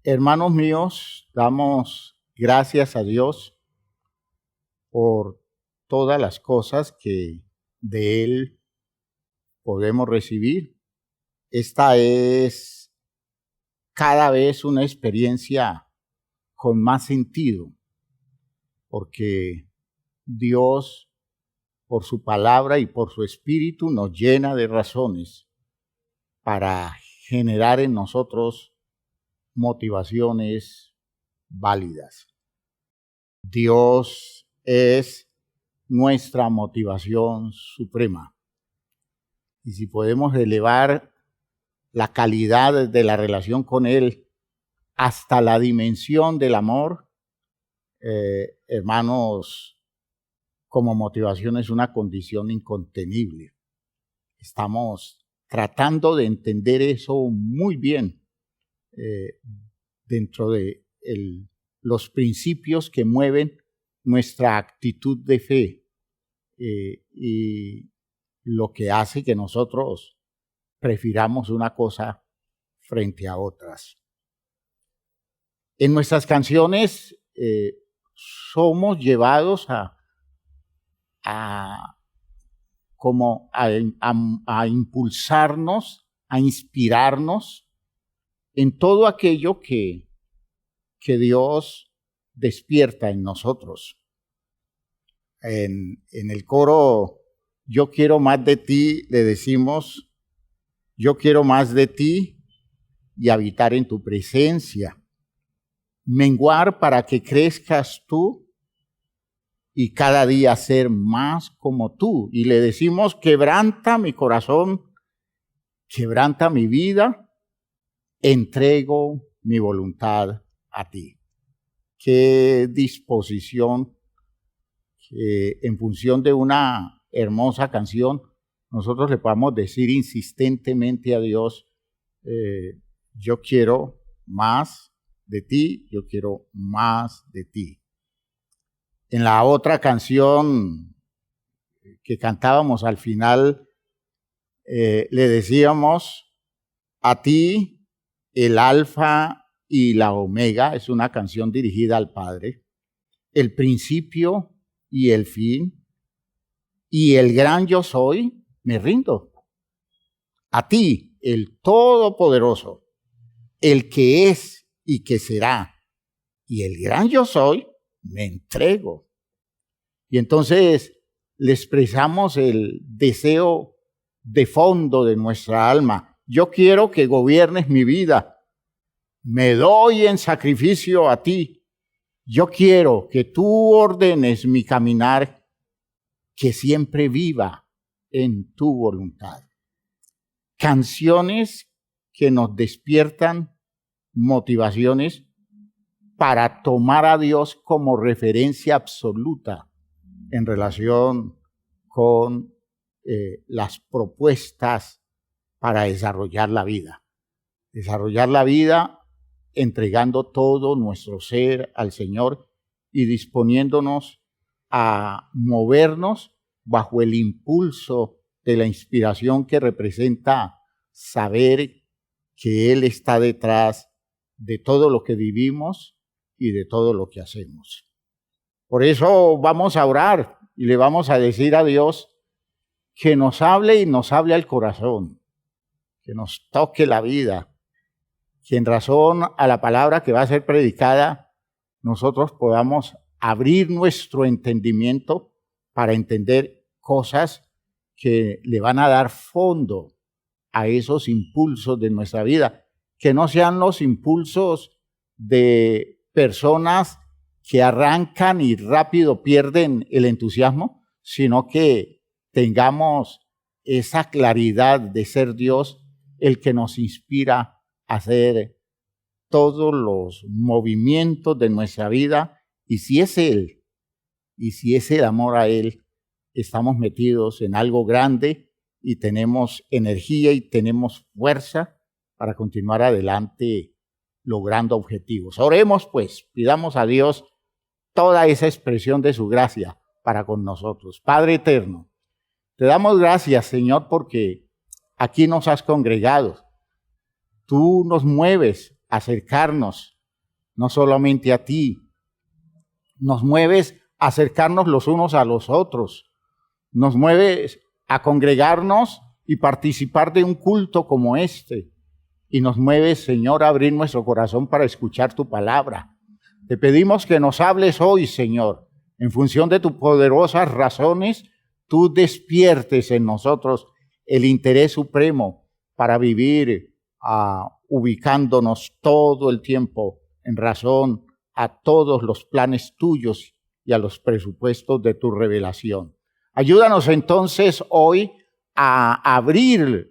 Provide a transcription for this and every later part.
Hermanos míos, damos gracias a Dios por todas las cosas que de Él podemos recibir. Esta es cada vez una experiencia con más sentido, porque Dios, por su palabra y por su espíritu, nos llena de razones para generar en nosotros motivaciones válidas. Dios es nuestra motivación suprema. Y si podemos elevar la calidad de la relación con Él hasta la dimensión del amor, hermanos, como motivación es una condición incontenible. Estamos tratando de entender eso muy bien dentro de los principios que mueven nuestra actitud de fe y lo que hace que nosotros prefiramos una cosa frente a otras. En nuestras canciones somos llevados a impulsarnos, a inspirarnos en todo aquello que Dios despierta en nosotros. En el coro Yo quiero más de ti, le decimos, yo quiero más de ti y habitar en tu presencia, menguar para que crezcas tú y cada día ser más como tú. Y le decimos, quebranta mi corazón, quebranta mi vida, entrego mi voluntad a ti. Qué disposición en función de una hermosa canción, nosotros le podamos decir insistentemente a Dios, yo quiero más de ti, yo quiero más de ti. En la otra canción que cantábamos al final, le decíamos, a ti el alfa y la omega, es una canción dirigida al Padre, el principio y el fin, y el gran yo soy, me rindo. A ti, el Todopoderoso, el que es y que será, y el gran yo soy, me entrego. Y entonces le expresamos el deseo de fondo de nuestra alma. Yo quiero que gobiernes mi vida. Me doy en sacrificio a ti. Yo quiero que tú ordenes mi caminar, que siempre viva en tu voluntad. Canciones que nos despiertan motivaciones para tomar a Dios como referencia absoluta en relación con las propuestas para desarrollar la vida. Desarrollar la vida entregando todo nuestro ser al Señor y disponiéndonos a movernos bajo el impulso de la inspiración que representa saber que Él está detrás de todo lo que vivimos y de todo lo que hacemos. Por eso vamos a orar y le vamos a decir a Dios que nos hable y nos hable al corazón, que nos toque la vida, que en razón a la palabra que va a ser predicada, nosotros podamos abrir nuestro entendimiento para entender cosas que le van a dar fondo a esos impulsos de nuestra vida, que no sean los impulsos de personas que arrancan y rápido pierden el entusiasmo, sino que tengamos esa claridad de ser Dios el que nos inspira a hacer todos los movimientos de nuestra vida. Y si es Él, y si es el amor a Él, estamos metidos en algo grande y tenemos energía y tenemos fuerza para continuar adelante logrando objetivos. Oremos pues, pidamos a Dios toda esa expresión de su gracia para con nosotros. Padre eterno, te damos gracias, Señor, porque aquí nos has congregado. Tú nos mueves acercarnos no solamente a ti, nos mueves a acercarnos los unos a los otros, nos mueves a congregarnos y participar de un culto como este, y nos mueves, Señor, a abrir nuestro corazón para escuchar tu palabra. Te pedimos que nos hables hoy, Señor, en función de tus poderosas razones, tú despiertes en nosotros el interés supremo para vivir ubicándonos todo el tiempo en razón a todos los planes tuyos y a los presupuestos de tu revelación. Ayúdanos entonces hoy a abrir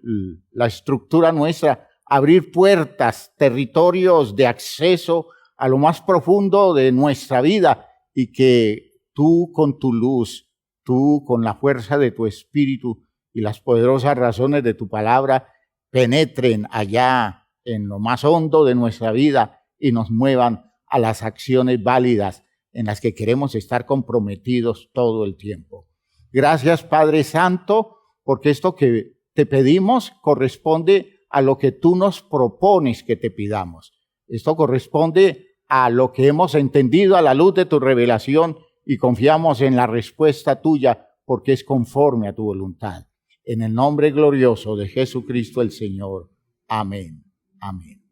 la estructura nuestra, abrir puertas, territorios de acceso a lo más profundo de nuestra vida, y que tú con tu luz, tú con la fuerza de tu espíritu y las poderosas razones de tu palabra penetren allá en lo más hondo de nuestra vida y nos muevan a las acciones válidas en las que queremos estar comprometidos todo el tiempo. Gracias, Padre Santo, porque esto que te pedimos corresponde a lo que tú nos propones que te pidamos. Esto corresponde a lo que hemos entendido a la luz de tu revelación y confiamos en la respuesta tuya porque es conforme a tu voluntad. En el nombre glorioso de Jesucristo el Señor. Amén. Amén.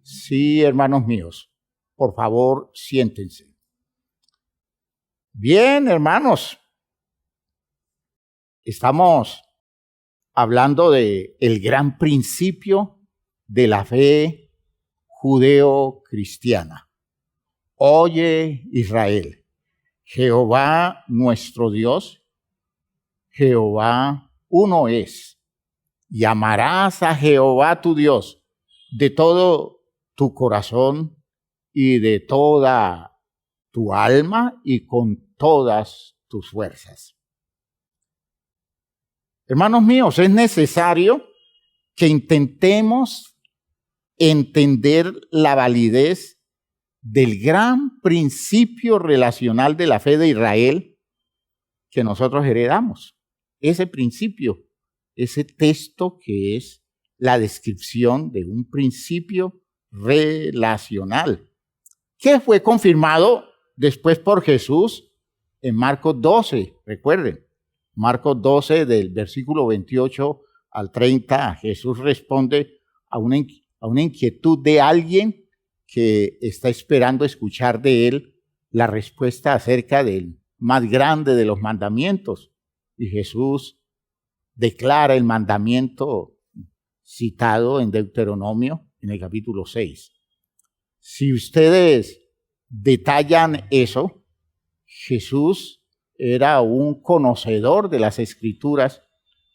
Sí, hermanos míos, por favor, siéntense. Bien, hermanos, estamos hablando de el gran principio de la fe judeo-cristiana. Oye, Israel, Jehová nuestro Dios, Jehová uno es. Y amarás a Jehová tu Dios de todo tu corazón y de toda tu alma y con todas tus fuerzas. Hermanos míos, es necesario que intentemos entender la validez del gran principio relacional de la fe de Israel que nosotros heredamos. Ese principio, ese texto que es la descripción de un principio relacional, que fue confirmado después por Jesús en Marcos 12, recuerden. Marcos 12, del versículo 28 al 30, Jesús responde a una inquietud de alguien que está esperando escuchar de él la respuesta acerca del más grande de los mandamientos. Y Jesús declara el mandamiento citado en Deuteronomio, en el capítulo 6. Si ustedes detallan eso, Jesús era un conocedor de las Escrituras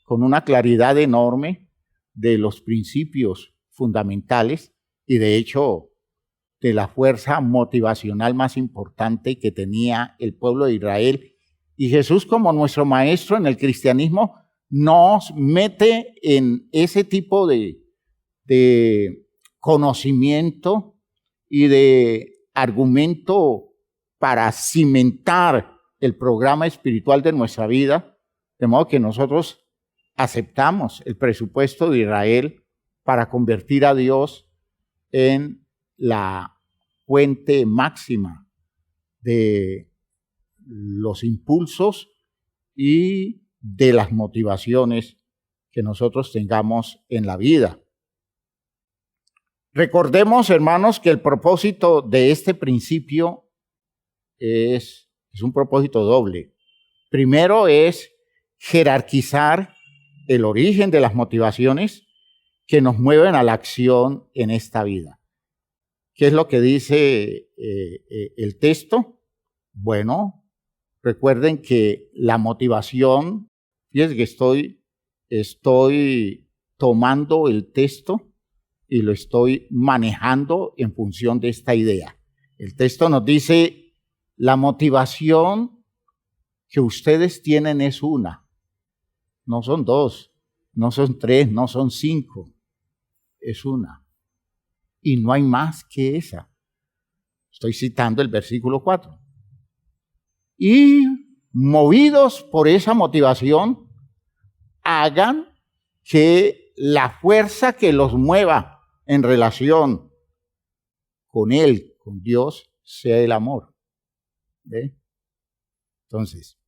con una claridad enorme de los principios fundamentales y de hecho de la fuerza motivacional más importante que tenía el pueblo de Israel. Y Jesús, como nuestro maestro en el cristianismo, nos mete en ese tipo de conocimiento y de argumento para cimentar el programa espiritual de nuestra vida, de modo que nosotros aceptamos el presupuesto de Israel para convertir a Dios en la fuente máxima de los impulsos y de las motivaciones que nosotros tengamos en la vida. Recordemos, hermanos, que el propósito de este principio es un propósito doble. Primero es jerarquizar el origen de las motivaciones que nos mueven a la acción en esta vida. ¿Qué es lo que dice el texto? Bueno, recuerden que la motivación, fíjense que estoy tomando el texto y lo estoy manejando en función de esta idea. El texto nos dice: la motivación que ustedes tienen es una, no son dos, no son tres, no son cinco, es una. Y no hay más que esa. Estoy citando el versículo 4. Y movidos por esa motivación, hagan que la fuerza que los mueva en relación con Él, con Dios, sea el amor. ¿Ve? Entonces,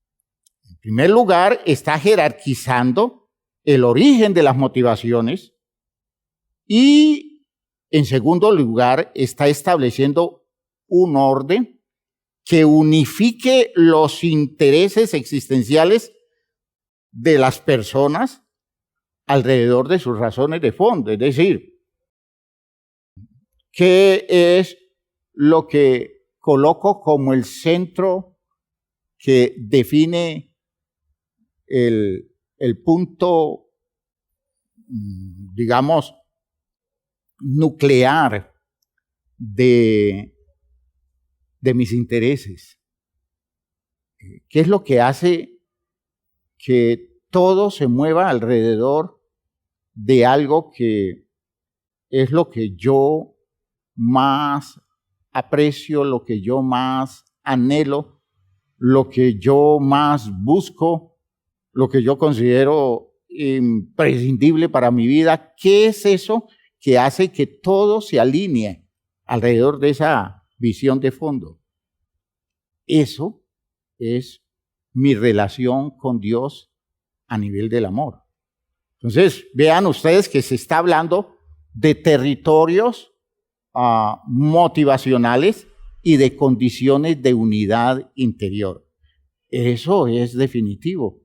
en primer lugar, está jerarquizando el origen de las motivaciones y, en segundo lugar, está estableciendo un orden que unifique los intereses existenciales de las personas alrededor de sus razones de fondo. Es decir, ¿qué es lo que coloco como el centro que define el punto, digamos, nuclear de mis intereses? ¿Qué es lo que hace que todo se mueva alrededor de algo que es lo que yo más aprecio, lo que yo más anhelo, lo que yo más busco, lo que yo considero imprescindible para mi vida? ¿Qué es eso que hace que todo se alinee alrededor de esa visión de fondo? Eso es mi relación con Dios a nivel del amor. Entonces, vean ustedes que se está hablando de territorios motivacionales y de condiciones de unidad interior. Eso es definitivo.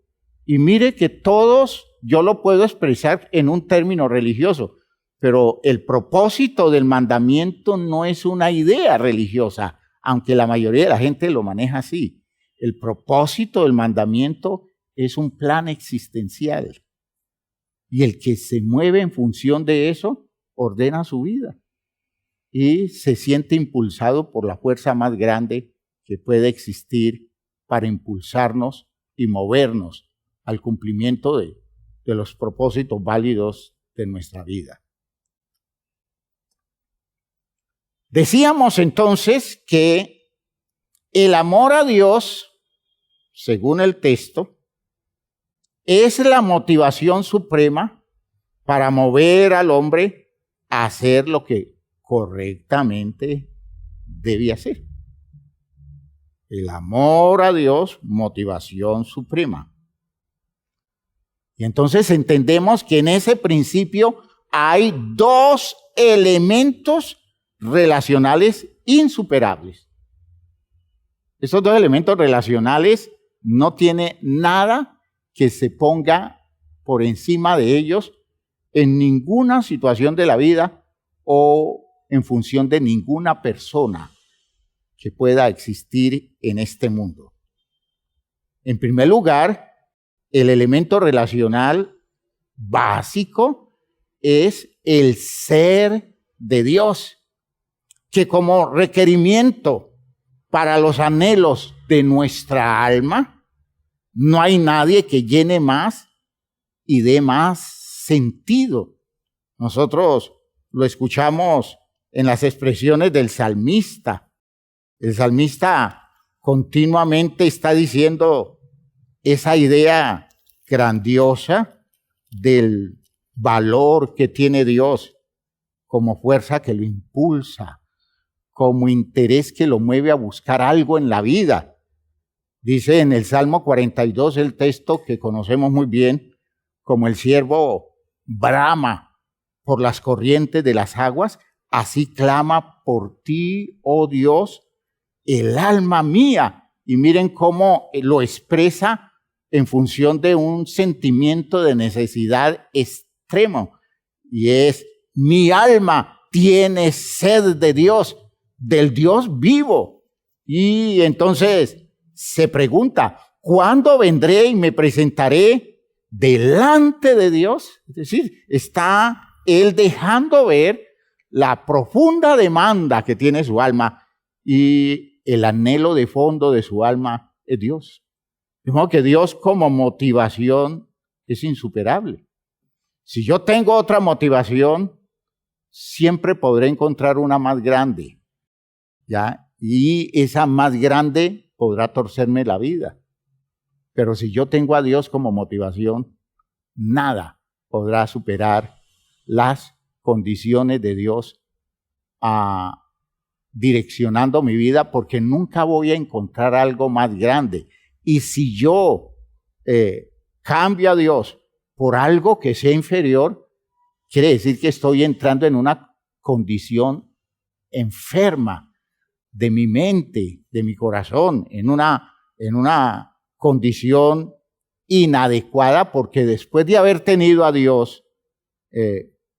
Y mire que todos, yo lo puedo expresar en un término religioso, pero el propósito del mandamiento no es una idea religiosa, aunque la mayoría de la gente lo maneja así. El propósito del mandamiento es un plan existencial. Y el que se mueve en función de eso, ordena su vida. Y se siente impulsado por la fuerza más grande que puede existir para impulsarnos y movernos al cumplimiento de los propósitos válidos de nuestra vida. Decíamos entonces que el amor a Dios, según el texto, es la motivación suprema para mover al hombre a hacer lo que correctamente debe hacer. El amor a Dios, motivación suprema. Y entonces entendemos que en ese principio hay dos elementos relacionales insuperables. Esos dos elementos relacionales no tiene nada que se ponga por encima de ellos en ninguna situación de la vida o en función de ninguna persona que pueda existir en este mundo. En primer lugar, el elemento relacional básico es el ser de Dios, que como requerimiento para los anhelos de nuestra alma, no hay nadie que llene más y dé más sentido. Nosotros lo escuchamos en las expresiones del salmista. El salmista continuamente está diciendo esa idea grandiosa del valor que tiene Dios como fuerza que lo impulsa, como interés que lo mueve a buscar algo en la vida. Dice en el Salmo 42 el texto que conocemos muy bien, como el siervo brama por las corrientes de las aguas, así clama por ti, oh Dios, el alma mía. Y miren cómo lo expresa en función de un sentimiento de necesidad extremo. Y es, mi alma tiene sed de Dios, del Dios vivo. Y entonces se pregunta, ¿cuándo vendré y me presentaré delante de Dios? Es decir, está él dejando ver la profunda demanda que tiene su alma y el anhelo de fondo de su alma es Dios. De modo que Dios como motivación es insuperable. Si yo tengo otra motivación, siempre podré encontrar una más grande, ¿ya? Y esa más grande podrá torcerme la vida. Pero si yo tengo a Dios como motivación, nada podrá superar las condiciones de Dios direccionando mi vida porque nunca voy a encontrar algo más grande. Y si yo cambio a Dios por algo que sea inferior, quiere decir que estoy entrando en una condición enferma de mi mente, de mi corazón, en una condición inadecuada, porque después de haber tenido a Dios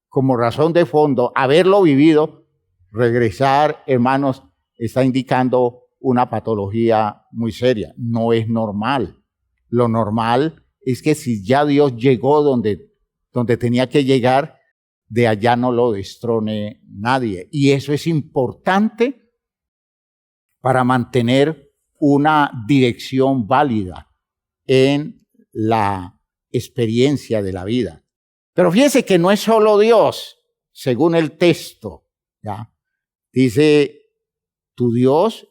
como razón de fondo, haberlo vivido, regresar, hermanos, está indicando una patología muy seria. No es normal. Lo normal es que si ya Dios llegó donde tenía que llegar, de allá no lo destrone nadie. Y eso es importante para mantener una dirección válida en la experiencia de la vida. Pero fíjense que no es solo Dios, según el texto, ¿ya? Dice, tu Dios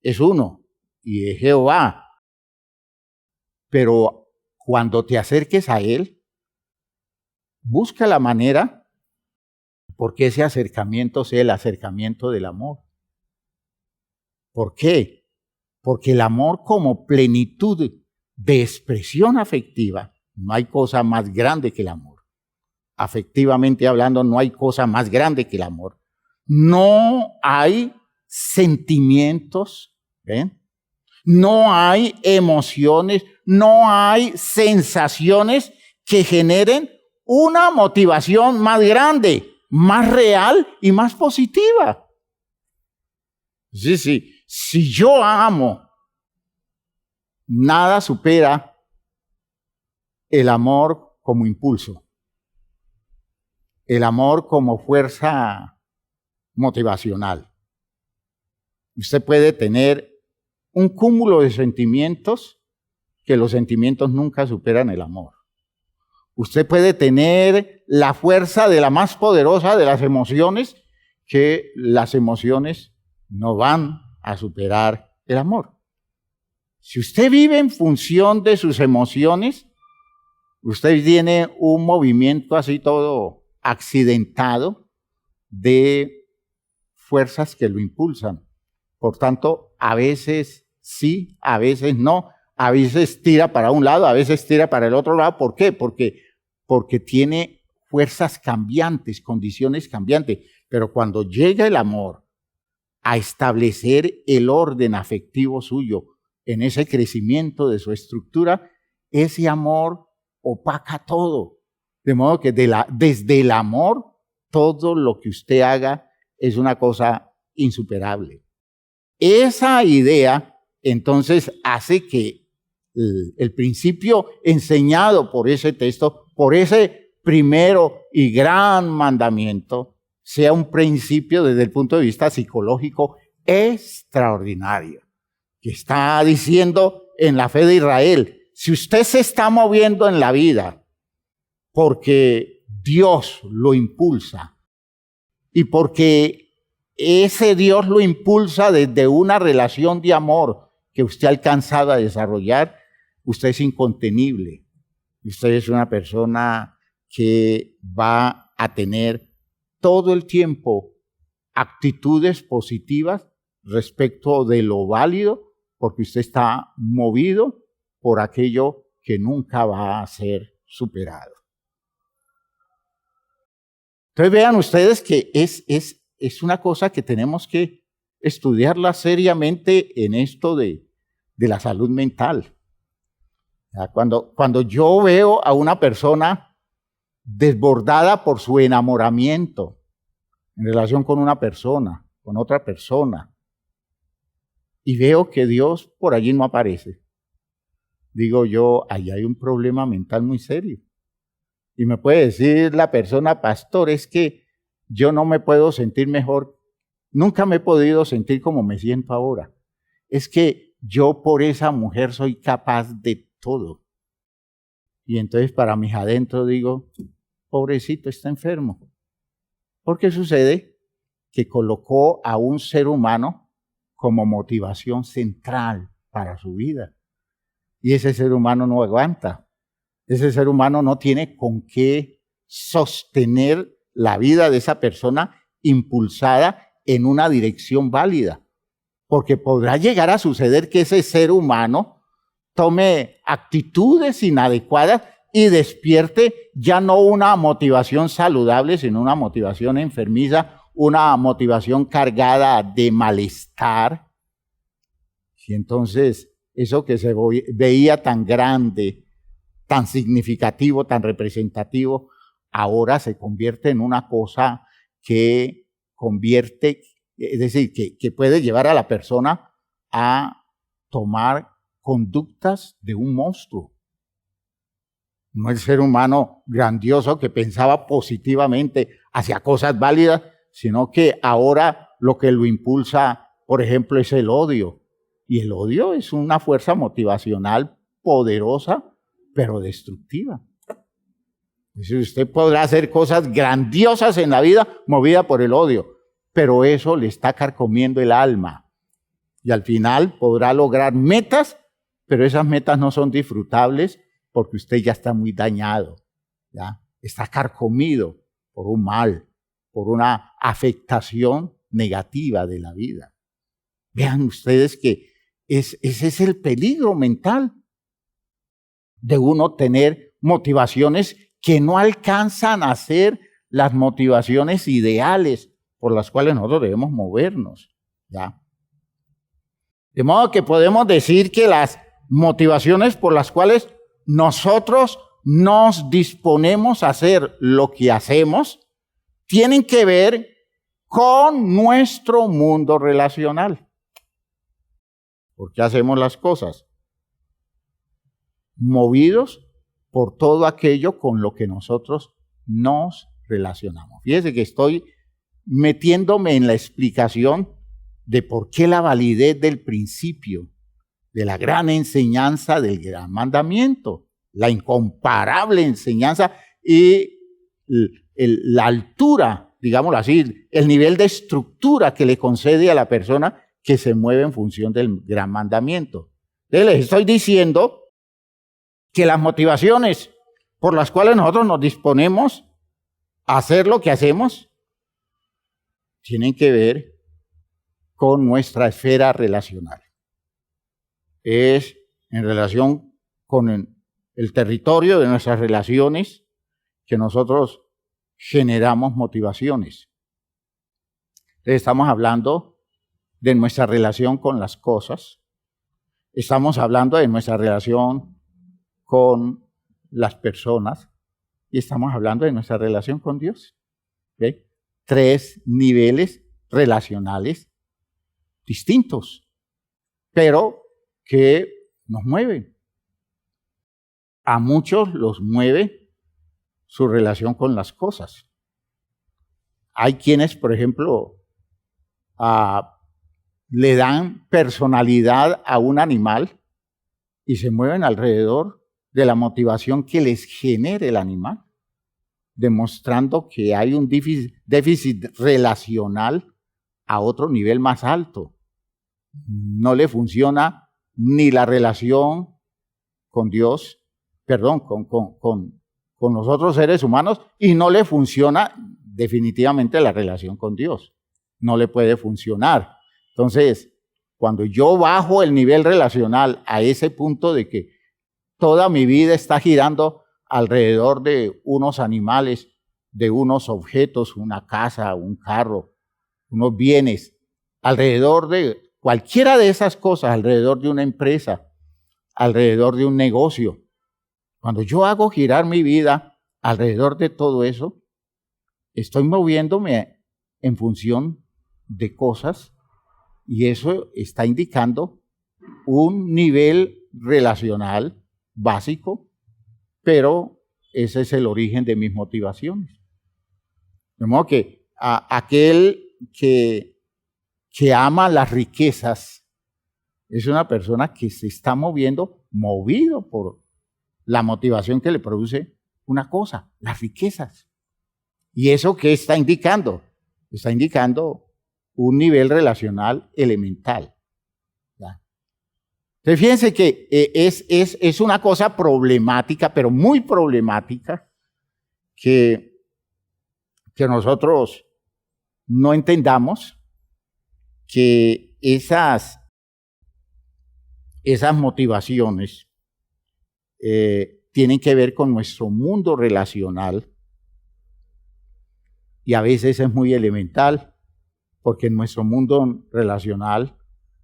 es uno y es Jehová. Pero cuando te acerques a Él, busca la manera porque ese acercamiento sea el acercamiento del amor. ¿Por qué? Porque el amor como plenitud de expresión afectiva, no hay cosa más grande que el amor. Afectivamente hablando, no hay cosa más grande que el amor. No hay sentimientos, ¿ven? No hay emociones, no hay sensaciones que generen una motivación más grande, más real y más positiva. Sí. Si yo amo, nada supera el amor como impulso, el amor como fuerza motivacional. Usted puede tener un cúmulo de sentimientos que los sentimientos nunca superan el amor. Usted puede tener la fuerza de la más poderosa de las emociones, que las emociones no van a superar el amor. Si usted vive en función de sus emociones, usted tiene un movimiento así todo accidentado de fuerzas que lo impulsan. Por tanto, a veces sí, a veces no, a veces tira para un lado, a veces tira para el otro lado. ¿Por qué? Porque tiene fuerzas cambiantes, condiciones cambiantes. Pero cuando llega el amor a establecer el orden afectivo suyo en ese crecimiento de su estructura, ese amor opaca todo. De modo que desde el amor, todo lo que usted haga es una cosa insuperable. Esa idea, entonces, hace que el principio enseñado por ese texto, por ese primero y gran mandamiento, sea un principio desde el punto de vista psicológico extraordinario, que está diciendo en la fe de Israel, si usted se está moviendo en la vida porque Dios lo impulsa y porque ese Dios lo impulsa desde una relación de amor que usted ha alcanzado a desarrollar, usted es incontenible. Usted es una persona que va a tener todo el tiempo actitudes positivas respecto de lo válido, porque usted está movido por aquello que nunca va a ser superado. Entonces vean ustedes que es una cosa que tenemos que estudiarla seriamente en esto de la salud mental. Cuando yo veo a una persona desbordada por su enamoramiento en relación con una persona, con otra persona, y veo que Dios por allí no aparece, digo yo, ahí hay un problema mental muy serio. Y me puede decir la persona, pastor, es que yo no me puedo sentir mejor, nunca me he podido sentir como me siento ahora. Es que yo por esa mujer soy capaz de todo. Y entonces para mis adentro digo, pobrecito, está enfermo. ¿Por qué sucede? Que colocó a un ser humano como motivación central para su vida. Y ese ser humano no aguanta. Ese ser humano no tiene con qué sostener la vida de esa persona impulsada en una dirección válida, porque podrá llegar a suceder que ese ser humano tome actitudes inadecuadas y despierte ya no una motivación saludable, sino una motivación enfermiza, una motivación cargada de malestar. Y entonces eso que se veía tan grande, tan significativo, tan representativo, ahora se convierte en una cosa que convierte, es decir, que puede llevar a la persona a tomar conductas de un monstruo. No el ser humano grandioso que pensaba positivamente hacia cosas válidas, sino que ahora lo que lo impulsa, por ejemplo, es el odio. Y el odio es una fuerza motivacional poderosa, pero destructiva. Usted podrá hacer cosas grandiosas en la vida movida por el odio, pero eso le está carcomiendo el alma. Y al final podrá lograr metas, pero esas metas no son disfrutables porque usted ya está muy dañado, ¿ya? Está carcomido por un mal, por una afectación negativa de la vida. Vean ustedes que ese es el peligro mental de uno tener motivaciones que no alcanzan a ser las motivaciones ideales por las cuales nosotros debemos movernos, ¿ya? De modo que podemos decir que las motivaciones por las cuales nosotros nos disponemos a hacer lo que hacemos tienen que ver con nuestro mundo relacional. ¿Por qué hacemos las cosas? Movidos por todo aquello con lo que nosotros nos relacionamos. Fíjese que estoy metiéndome en la explicación de por qué la validez del principio, de la gran enseñanza del gran mandamiento, la incomparable enseñanza y la altura, digámoslo así, el nivel de estructura que le concede a la persona que se mueve en función del gran mandamiento. Entonces les estoy diciendo que las motivaciones por las cuales nosotros nos disponemos a hacer lo que hacemos tienen que ver con nuestra esfera relacional. Es en relación con el territorio de nuestras relaciones que nosotros generamos motivaciones. Entonces, estamos hablando de nuestra relación con las cosas, estamos hablando de nuestra relación con las personas y estamos hablando de nuestra relación con Dios. ¿Okay? 3 niveles relacionales distintos, pero que nos mueven. A muchos los mueve su relación con las cosas. Hay quienes, por ejemplo, le dan personalidad a un animal y se mueven alrededor de la motivación que les genere el animal, demostrando que hay un déficit relacional a otro nivel más alto. No le funciona ni la relación con Dios, con los otros seres humanos, y no le funciona definitivamente la relación con Dios. No le puede funcionar. Entonces, cuando yo bajo el nivel relacional a ese punto de que toda mi vida está girando alrededor de unos animales, de unos objetos, una casa, un carro, unos bienes, alrededor de cualquiera de esas cosas, alrededor de una empresa, alrededor de un negocio. Cuando yo hago girar mi vida alrededor de todo eso, estoy moviéndome en función de cosas y eso está indicando un nivel relacional básico, pero ese es el origen de mis motivaciones. De modo que aquel que ama las riquezas es una persona que se está movido por la motivación que le produce una cosa, las riquezas. ¿Y eso qué está indicando? Está indicando un nivel relacional elemental. ¿Ya? Entonces fíjense que es una cosa problemática, pero muy problemática, que nosotros no entendamos que esas motivaciones tienen que ver con nuestro mundo relacional y a veces es muy elemental porque nuestro mundo relacional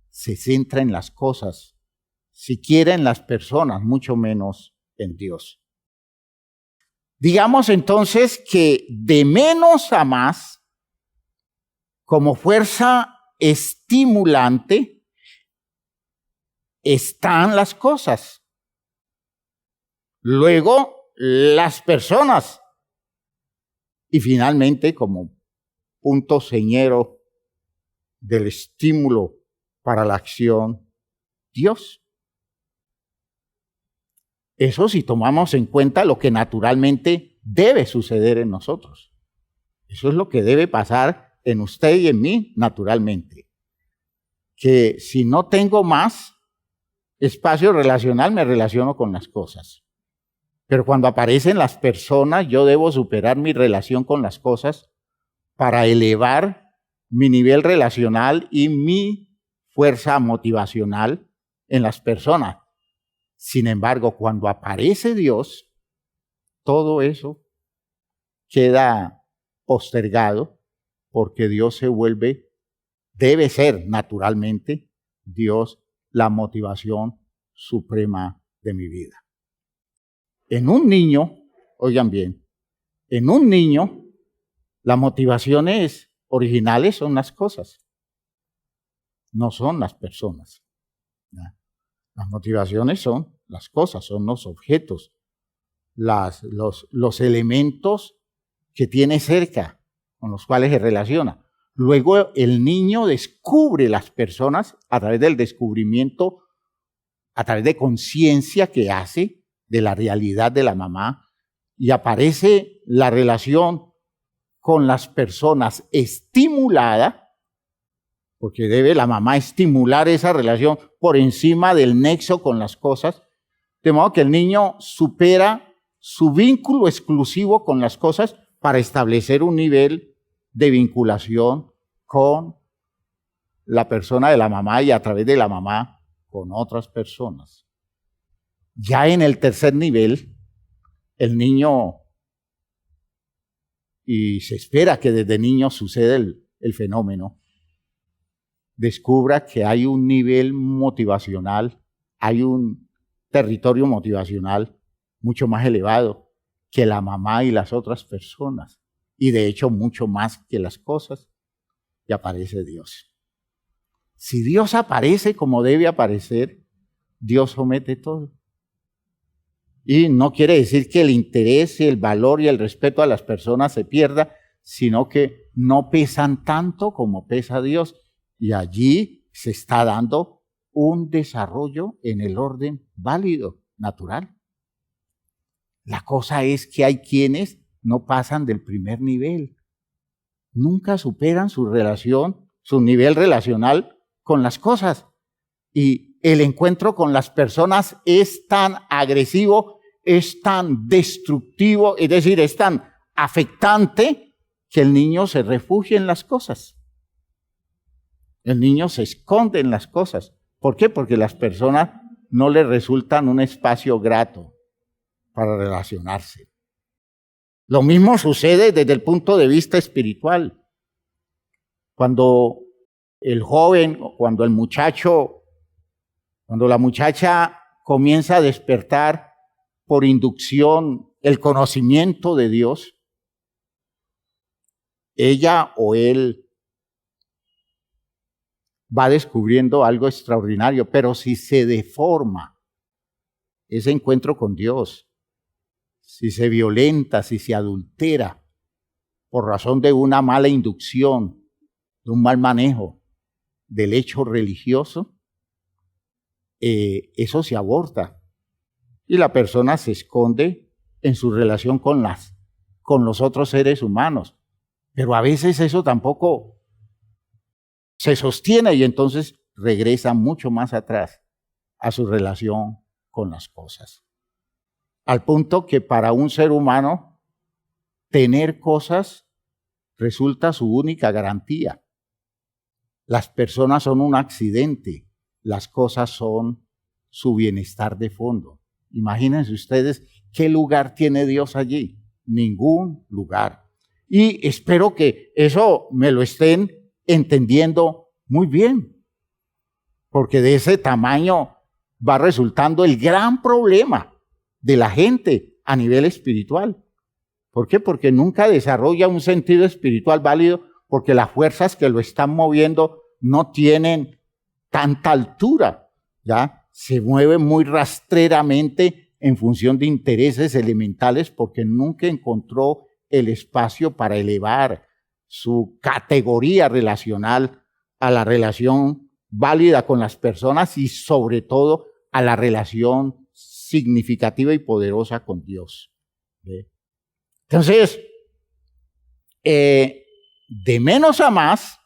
se centra en las cosas, siquiera en las personas, mucho menos en Dios. Digamos entonces que de menos a más, como fuerza estimulante, están las cosas. Luego, las personas. Y finalmente, como punto señero del estímulo para la acción, Dios. Eso si tomamos en cuenta lo que naturalmente debe suceder en nosotros. Eso es lo que debe pasar en usted y en mí naturalmente. Que si no tengo más espacio relacional, me relaciono con las cosas. Pero cuando aparecen las personas, yo debo superar mi relación con las cosas para elevar mi nivel relacional y mi fuerza motivacional en las personas. Sin embargo, cuando aparece Dios, todo eso queda postergado porque Dios se vuelve, debe ser naturalmente, Dios la motivación suprema de mi vida. En un niño, oigan bien, en un niño las motivaciones originales son las cosas, no son las personas. Las motivaciones son las cosas, son los objetos, los elementos que tiene cerca, con los cuales se relaciona. Luego el niño descubre las personas a través del descubrimiento, a través de conciencia que hace de la realidad de la mamá, y aparece la relación con las personas estimulada, porque debe la mamá estimular esa relación por encima del nexo con las cosas, de modo que el niño supera su vínculo exclusivo con las cosas para establecer un nivel de vinculación con la persona de la mamá y a través de la mamá con otras personas. Ya en el tercer nivel, el niño, y se espera que desde niño suceda el fenómeno, descubra que hay un nivel motivacional, hay un territorio motivacional mucho más elevado que la mamá y las otras personas, y de hecho mucho más que las cosas, y aparece Dios. Si Dios aparece como debe aparecer, Dios somete todo. Y no quiere decir que el interés, el valor y el respeto a las personas se pierda, sino que no pesan tanto como pesa Dios. Y allí se está dando un desarrollo en el orden válido, natural. La cosa es que hay quienes no pasan del primer nivel. Nunca superan su relación, su nivel relacional con las cosas. Y el encuentro con las personas es tan agresivo, es tan destructivo, es decir, es tan afectante que el niño se refugia en las cosas. El niño se esconde en las cosas. ¿Por qué? Porque las personas no le resultan un espacio grato para relacionarse. Lo mismo sucede desde el punto de vista espiritual. Cuando el joven, cuando el muchacho, cuando la muchacha comienza a despertar por inducción el conocimiento de Dios, ella o él va descubriendo algo extraordinario, pero si se deforma ese encuentro con Dios, si se violenta, si se adultera por razón de una mala inducción, de un mal manejo del hecho religioso, eso se aborta y la persona se esconde en su relación con los otros seres humanos. Pero a veces eso tampoco se sostiene y entonces regresa mucho más atrás a su relación con las cosas. Al punto que para un ser humano tener cosas resulta su única garantía. las personas son un accidente, las cosas son su bienestar de fondo. Imagínense ustedes qué lugar tiene Dios allí. Ningún lugar. Y espero que eso me lo estén entendiendo muy bien, porque de ese tamaño va resultando el gran problema de la gente a nivel espiritual. ¿Por qué? Porque nunca desarrolla un sentido espiritual válido, porque las fuerzas que lo están moviendo no tienen tanta altura, ¿ya? Se mueve muy rastreramente en función de intereses elementales, porque nunca encontró el espacio para elevar su categoría relacional a la relación válida con las personas y sobre todo a la relación significativa y poderosa con Dios. Entonces, de menos a más,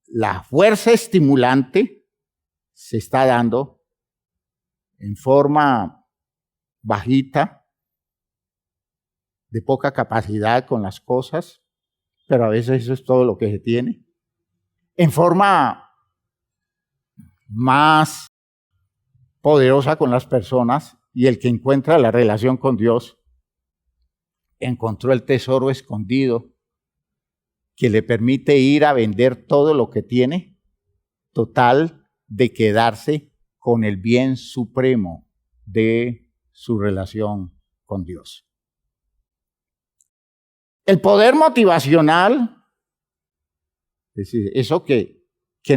la fuerza estimulante se está dando en forma bajita, de poca capacidad con las cosas, pero a veces eso es todo lo que se tiene. En forma más poderosa con las personas, y el que encuentra la relación con Dios encontró el tesoro escondido que le permite ir a vender todo lo que tiene, total de quedarse con el bien supremo de su relación con Dios. El poder motivacional, es decir, eso que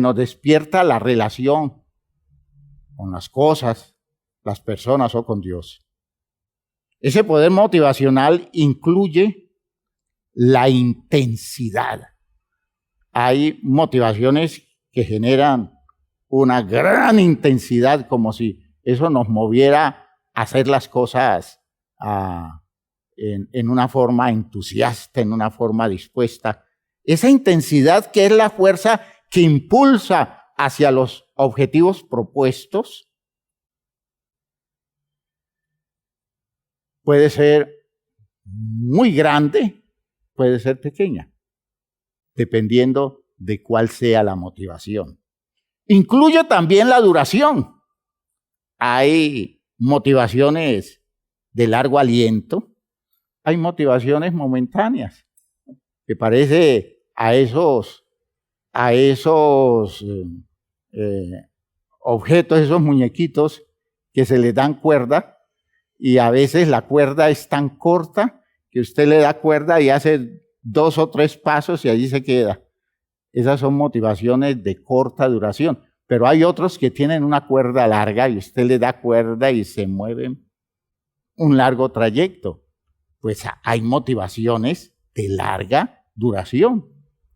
nos despierta la relación con las cosas, las personas o con Dios. Ese poder motivacional incluye la intensidad. Hay motivaciones que generan una gran intensidad, como si eso nos moviera a hacer las cosas en una forma entusiasta, en una forma dispuesta. Esa intensidad que es la fuerza que impulsa hacia los objetivos propuestos puede ser muy grande, puede ser pequeña, dependiendo de cuál sea la motivación. Incluye también la duración. Hay motivaciones de largo aliento, hay motivaciones momentáneas, que parece a esos objetos, esos muñequitos que se les dan cuerda, y a veces la cuerda es tan corta que usted le da cuerda y hace 2 o 3 pasos y allí se queda. Esas son motivaciones de corta duración. Pero hay otros que tienen una cuerda larga y usted le da cuerda y se mueven un largo trayecto. Pues hay motivaciones de larga duración.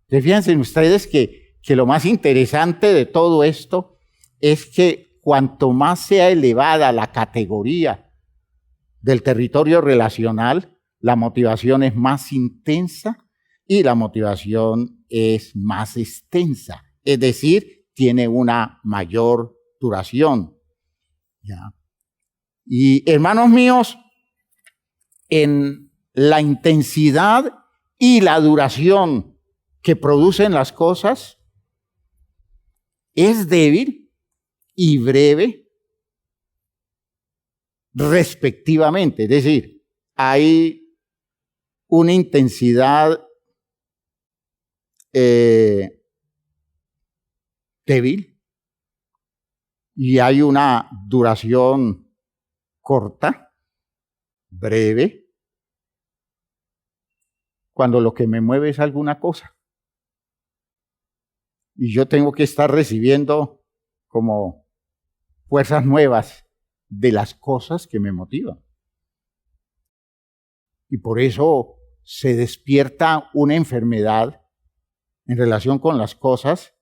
Fíjense ustedes que lo más interesante de todo esto es que cuanto más sea elevada la categoría del territorio relacional, la motivación es más intensa y la motivación es más extensa. Es decir, tiene una mayor duración. ¿Ya? Y hermanos míos, en la intensidad y la duración que producen las cosas, es débil y breve respectivamente. Es decir, hay una intensidad débil y hay una duración corta, breve, cuando lo que me mueve es alguna cosa. Y yo tengo que estar recibiendo como fuerzas nuevas de las cosas que me motivan. Y por eso se despierta una enfermedad en relación con las cosas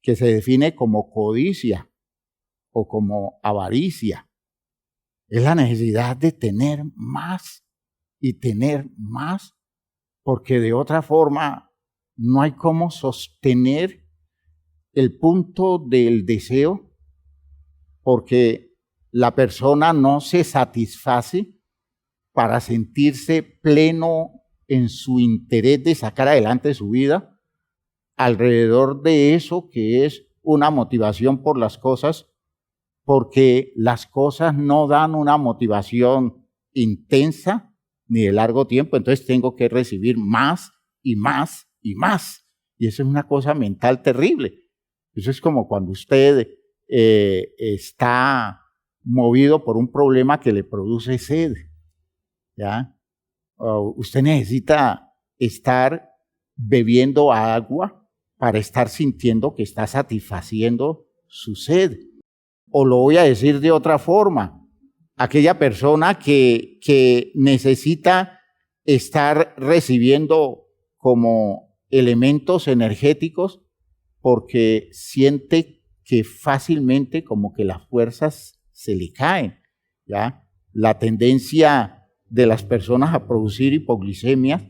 que se define como codicia o como avaricia. Es la necesidad de tener más y tener más, porque de otra forma no hay cómo sostener el punto del deseo, porque la persona no se satisface para sentirse pleno en su interés de sacar adelante su vida, alrededor de eso que es una motivación por las cosas, porque las cosas no dan una motivación intensa ni de largo tiempo, entonces tengo que recibir más y más y más. Y eso es una cosa mental terrible. Eso es como cuando usted está movido por un problema que le produce sed, ¿ya? Usted necesita estar bebiendo agua para estar sintiendo que está satisfaciendo su sed. O lo voy a decir de otra forma, aquella persona que necesita estar recibiendo como elementos energéticos porque siente que fácilmente como que las fuerzas se le caen, ¿ya? La tendencia de las personas a producir hipoglicemia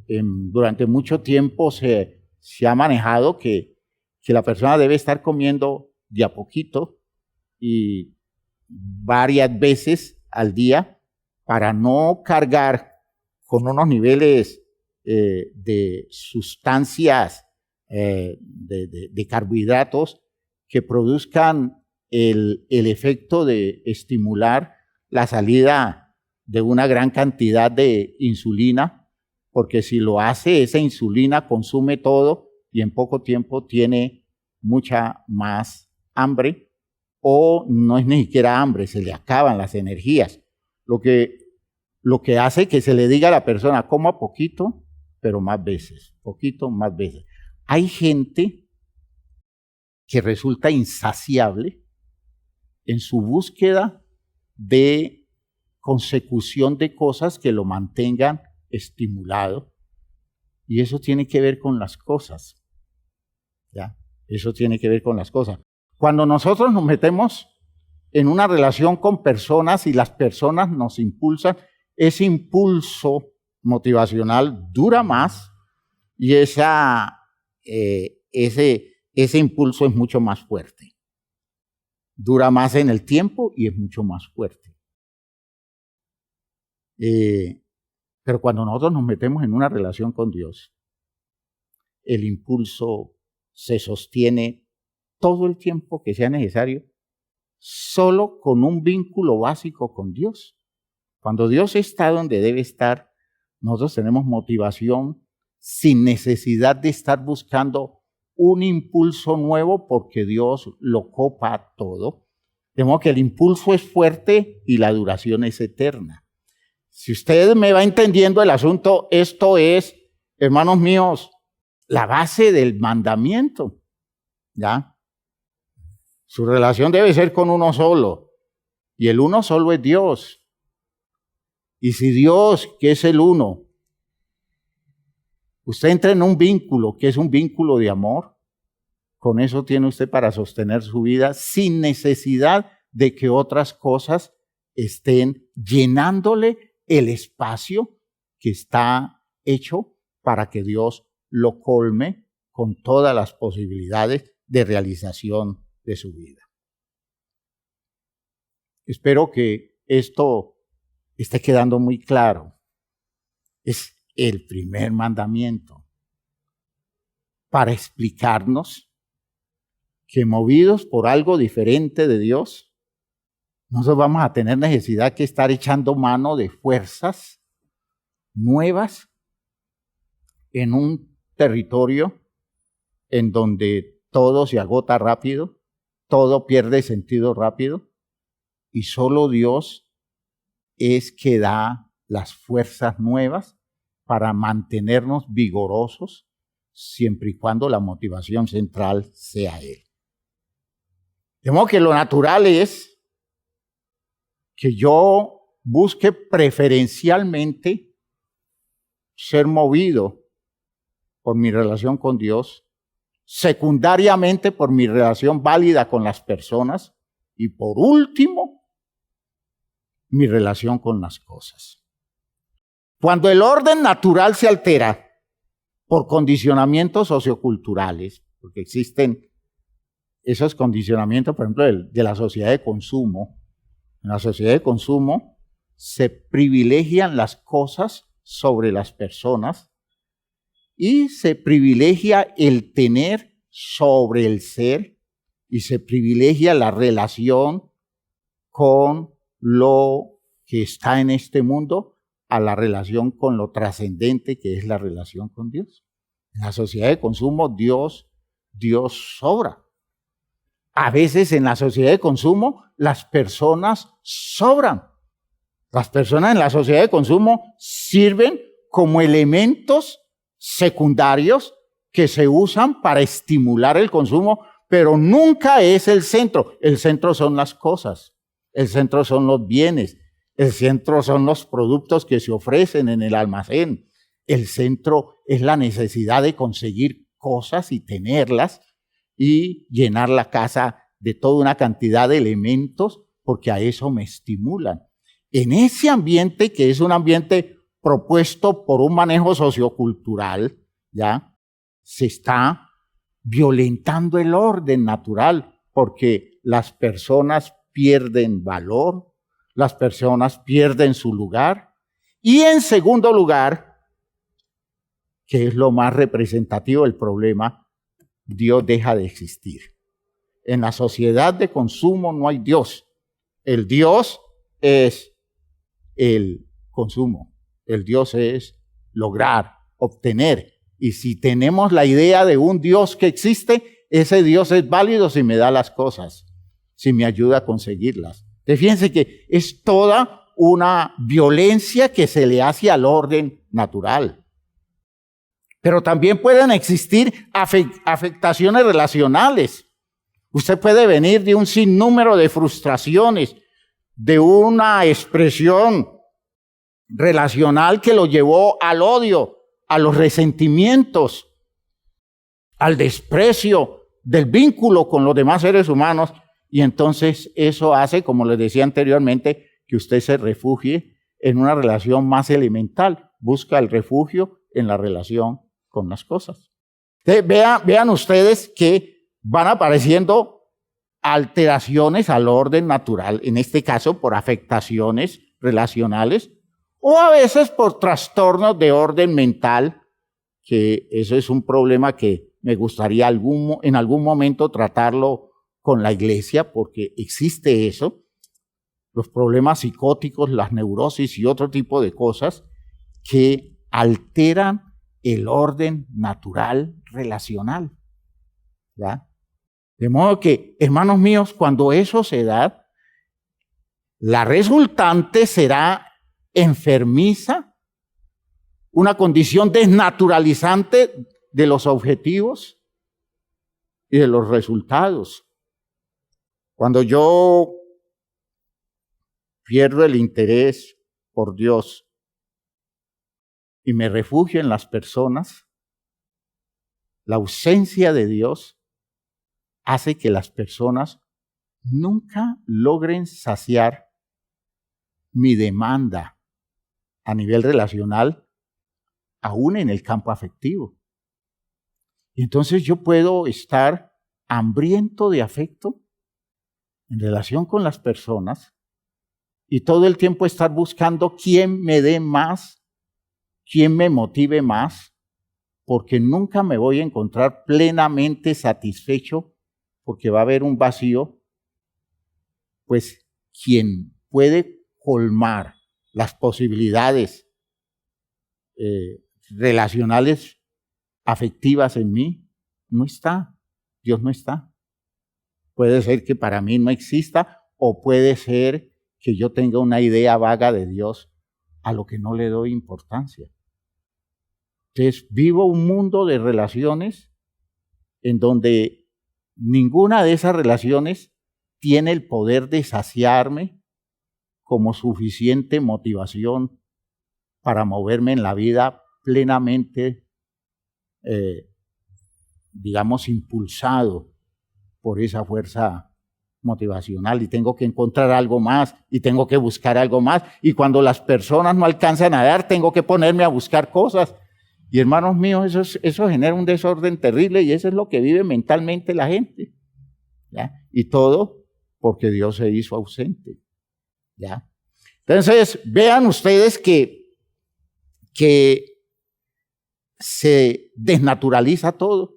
durante mucho tiempo se ha manejado que la persona debe estar comiendo de a poquito y varias veces al día para no cargar con unos niveles de sustancias, de carbohidratos que produzcan el efecto de estimular la salida de una gran cantidad de insulina, porque si lo hace, esa insulina consume todo y en poco tiempo tiene mucha más hambre, o no es ni siquiera hambre, se le acaban las energías. Lo que hace que se le diga a la persona, coma poquito, pero más veces, poquito, más veces. Hay gente que resulta insaciable en su búsqueda de consecución de cosas que lo mantengan estimulado, y eso tiene que ver con las cosas, ¿ya? Eso tiene que ver con las cosas. Cuando nosotros nos metemos en una relación con personas y las personas nos impulsan, ese impulso motivacional dura más y ese impulso es mucho más fuerte. Dura más en el tiempo y es mucho más fuerte. Pero cuando nosotros nos metemos en una relación con Dios, el impulso se sostiene todo el tiempo que sea necesario, solo con un vínculo básico con Dios. Cuando Dios está donde debe estar, nosotros tenemos motivación sin necesidad de estar buscando un impulso nuevo porque Dios lo copa todo. De modo que el impulso es fuerte y la duración es eterna. Si usted me va entendiendo el asunto, esto es, hermanos míos, la base del mandamiento, ¿ya? Su relación debe ser con uno solo, y el uno solo es Dios. Y si Dios, que es el uno, usted entra en un vínculo, que es un vínculo de amor, con eso tiene usted para sostener su vida sin necesidad de que otras cosas estén llenándole el espacio que está hecho para que Dios lo colme con todas las posibilidades de realización de su vida. Espero que esto esté quedando muy claro. Es el primer mandamiento para explicarnos que movidos por algo diferente de Dios, nosotros vamos a tener necesidad que estar echando mano de fuerzas nuevas en un territorio en donde todo se agota rápido, todo pierde sentido rápido, y solo Dios es que da las fuerzas nuevas para mantenernos vigorosos siempre y cuando la motivación central sea Él. De modo que lo natural es que yo busque preferencialmente ser movido por mi relación con Dios, secundariamente por mi relación válida con las personas y por último, mi relación con las cosas. Cuando el orden natural se altera por condicionamientos socioculturales, porque existen esos condicionamientos, por ejemplo, de la sociedad de consumo. En la sociedad de consumo se privilegian las cosas sobre las personas y se privilegia el tener sobre el ser y se privilegia la relación con lo que está en este mundo a la relación con lo trascendente que es la relación con Dios. En la sociedad de consumo Dios sobra. A veces en la sociedad de consumo las personas sobran. Las personas en la sociedad de consumo sirven como elementos secundarios que se usan para estimular el consumo, pero nunca es el centro. El centro son las cosas, el centro son los bienes, el centro son los productos que se ofrecen en el almacén. El centro es la necesidad de conseguir cosas y tenerlas y llenar la casa de toda una cantidad de elementos porque a eso me estimulan. En ese ambiente, que es un ambiente propuesto por un manejo sociocultural, ¿ya? Se está violentando el orden natural porque las personas pierden valor, las personas pierden su lugar y en segundo lugar, que es lo más representativo del problema, Dios deja de existir. En la sociedad de consumo no hay Dios. El Dios es el consumo. El Dios es lograr, obtener. Y si tenemos la idea de un Dios que existe, ese Dios es válido si me da las cosas, si me ayuda a conseguirlas. Fíjense que es toda una violencia que se le hace al orden natural. Pero también pueden existir afectaciones relacionales. Usted puede venir de un sinnúmero de frustraciones, de una expresión relacional que lo llevó al odio, a los resentimientos, al desprecio del vínculo con los demás seres humanos. Y entonces eso hace, como les decía anteriormente, que usted se refugie en una relación más elemental. Busca el refugio en la relación con las cosas. Entonces, vean ustedes que van apareciendo alteraciones al orden natural, en este caso por afectaciones relacionales, o a veces por trastornos de orden mental, que eso es un problema que me gustaría en algún momento tratarlo con la iglesia, porque existe eso, los problemas psicóticos, las neurosis y otro tipo de cosas que alteran el orden natural relacional, ¿ya? De modo que, hermanos míos, cuando eso se da, la resultante será enfermiza, una condición desnaturalizante de los objetivos y de los resultados. Cuando yo pierdo el interés por Dios y me refugio en las personas, la ausencia de Dios hace que las personas nunca logren saciar mi demanda a nivel relacional, aún en el campo afectivo. Y entonces yo puedo estar hambriento de afecto en relación con las personas y todo el tiempo estar buscando quién me dé más, quién me motive más, porque nunca me voy a encontrar plenamente satisfecho, porque va a haber un vacío. Pues quien puede colmar las posibilidades relacionales afectivas en mí, no está. Dios no está. Puede ser que para mí no exista, o puede ser que yo tenga una idea vaga de Dios a lo que no le doy importancia. Entonces, vivo un mundo de relaciones en donde ninguna de esas relaciones tiene el poder de saciarme como suficiente motivación para moverme en la vida plenamente, digamos, impulsado por esa fuerza motivacional, y tengo que encontrar algo más y tengo que buscar algo más, y cuando las personas no alcanzan a dar, tengo que ponerme a buscar cosas. Y hermanos míos, eso genera un desorden terrible, y eso es lo que vive mentalmente la gente, ¿ya? Y todo porque Dios se hizo ausente, ¿ya? Entonces, vean ustedes que se desnaturaliza todo.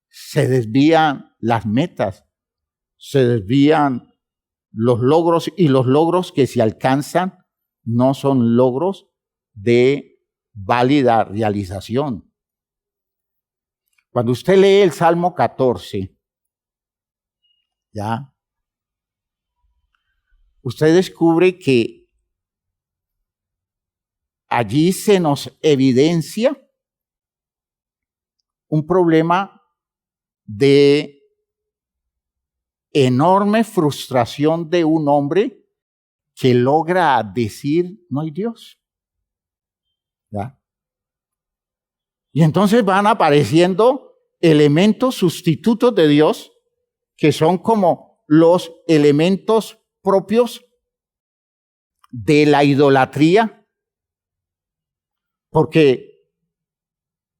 Se desvían las metas, se desvían los logros, y los logros que se alcanzan no son logros de válida realización. Cuando usted lee el Salmo 14, ¿ya? Usted descubre que allí se nos evidencia un problema de enorme frustración de un hombre que logra decir no hay Dios. ¿Ya? Y entonces van apareciendo elementos sustitutos de Dios que son como los elementos propios de la idolatría, porque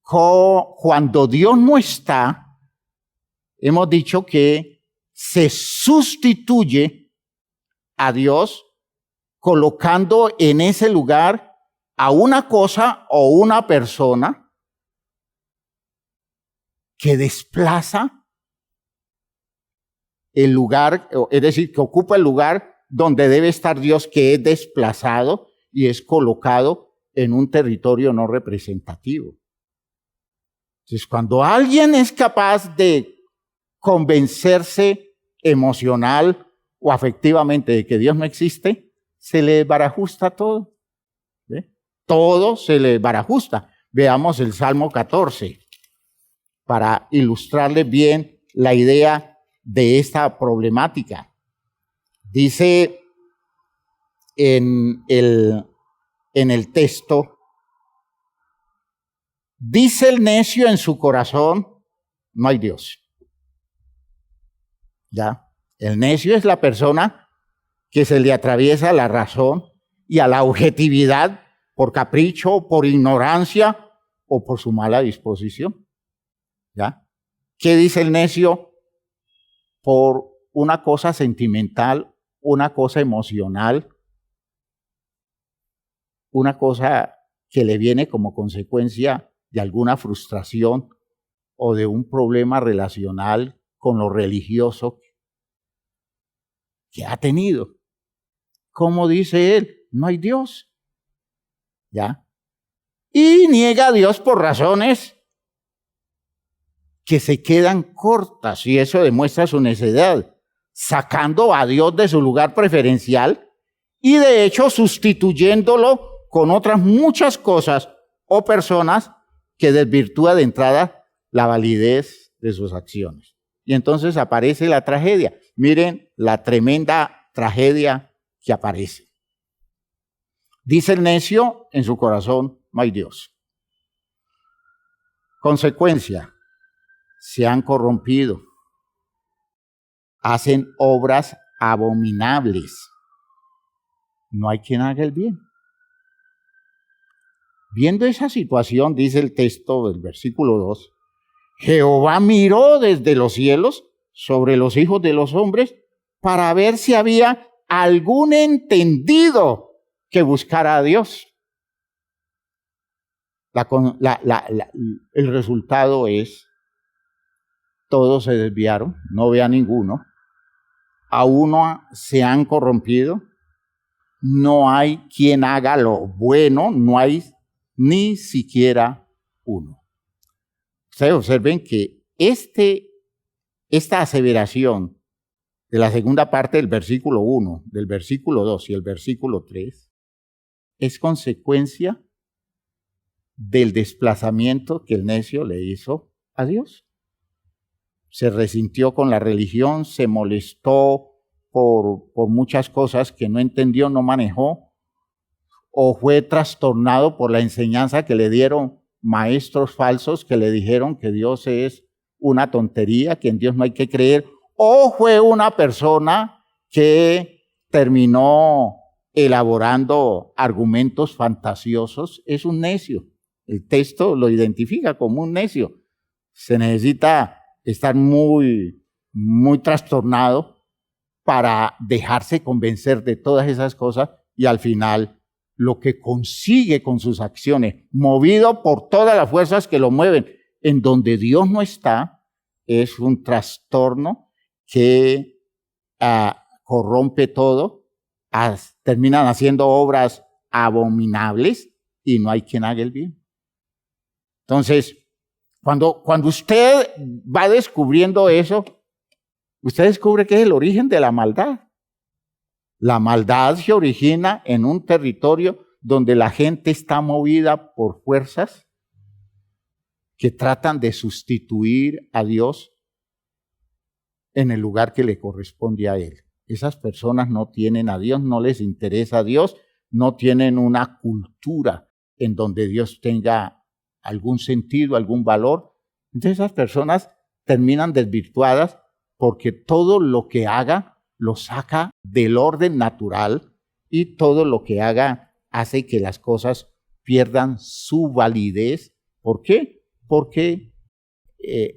cuando Dios no está, hemos dicho que se sustituye a Dios colocando en ese lugar a una cosa o una persona que desplaza el lugar, es decir, que ocupa el lugar donde debe estar Dios, que es desplazado y es colocado en un territorio no representativo. Entonces, cuando alguien es capaz de convencerse emocional o afectivamente de que Dios no existe, se le barajusta todo. ¿Ve? Todo se le barajusta. Veamos el Salmo 14 para ilustrarle bien la idea de esta problemática. Dice en el texto, dice el necio en su corazón, no hay Dios. ¿Ya? El necio es la persona que se le atraviesa la razón y a la objetividad por capricho, por ignorancia o por su mala disposición. ¿Ya? ¿Qué dice el necio? Por una cosa sentimental, una cosa emocional, una cosa que le viene como consecuencia de alguna frustración o de un problema relacional con lo religioso que ha tenido. ¿Cómo dice él? No hay Dios. ¿Ya? Y niega a Dios por razones que se quedan cortas, y eso demuestra su necedad, sacando a Dios de su lugar preferencial y de hecho sustituyéndolo con otras muchas cosas o personas que desvirtúa de entrada la validez de sus acciones. Y entonces aparece la tragedia. Miren la tremenda tragedia que aparece. Dice el necio en su corazón, no hay Dios. Consecuencia, se han corrompido, hacen obras abominables. No hay quien haga el bien. Viendo esa situación, dice el texto del versículo 2, Jehová miró desde los cielos sobre los hijos de los hombres para ver si había algún entendido que buscara a Dios. El resultado es, todos se desviaron, no ve a ninguno, a uno se han corrompido, no hay quien haga lo bueno, no hay ni siquiera uno. Ustedes observen que esta aseveración de la segunda parte del versículo 1, del versículo 2 y el versículo 3 es consecuencia del desplazamiento que el necio le hizo a Dios. Se resintió con la religión, se molestó por muchas cosas que no entendió, no manejó, o fue trastornado por la enseñanza que le dieron maestros falsos que le dijeron que Dios es una tontería, que en Dios no hay que creer, o fue una persona que terminó elaborando argumentos fantasiosos. Es un necio. El texto lo identifica como un necio. Se necesita estar muy, muy trastornado para dejarse convencer de todas esas cosas y al final lo que consigue con sus acciones, movido por todas las fuerzas que lo mueven, en donde Dios no está, es un trastorno que corrompe todo, terminan haciendo obras abominables y no hay quien haga el bien. Entonces, cuando usted va descubriendo eso, usted descubre que es el origen de la maldad. La maldad se origina en un territorio donde la gente está movida por fuerzas que tratan de sustituir a Dios en el lugar que le corresponde a Él. Esas personas no tienen a Dios, no les interesa a Dios, no tienen una cultura en donde Dios tenga algún sentido, algún valor. Entonces esas personas terminan desvirtuadas porque todo lo que haga lo saca del orden natural y todo lo que haga hace que las cosas pierdan su validez. ¿Por qué? Porque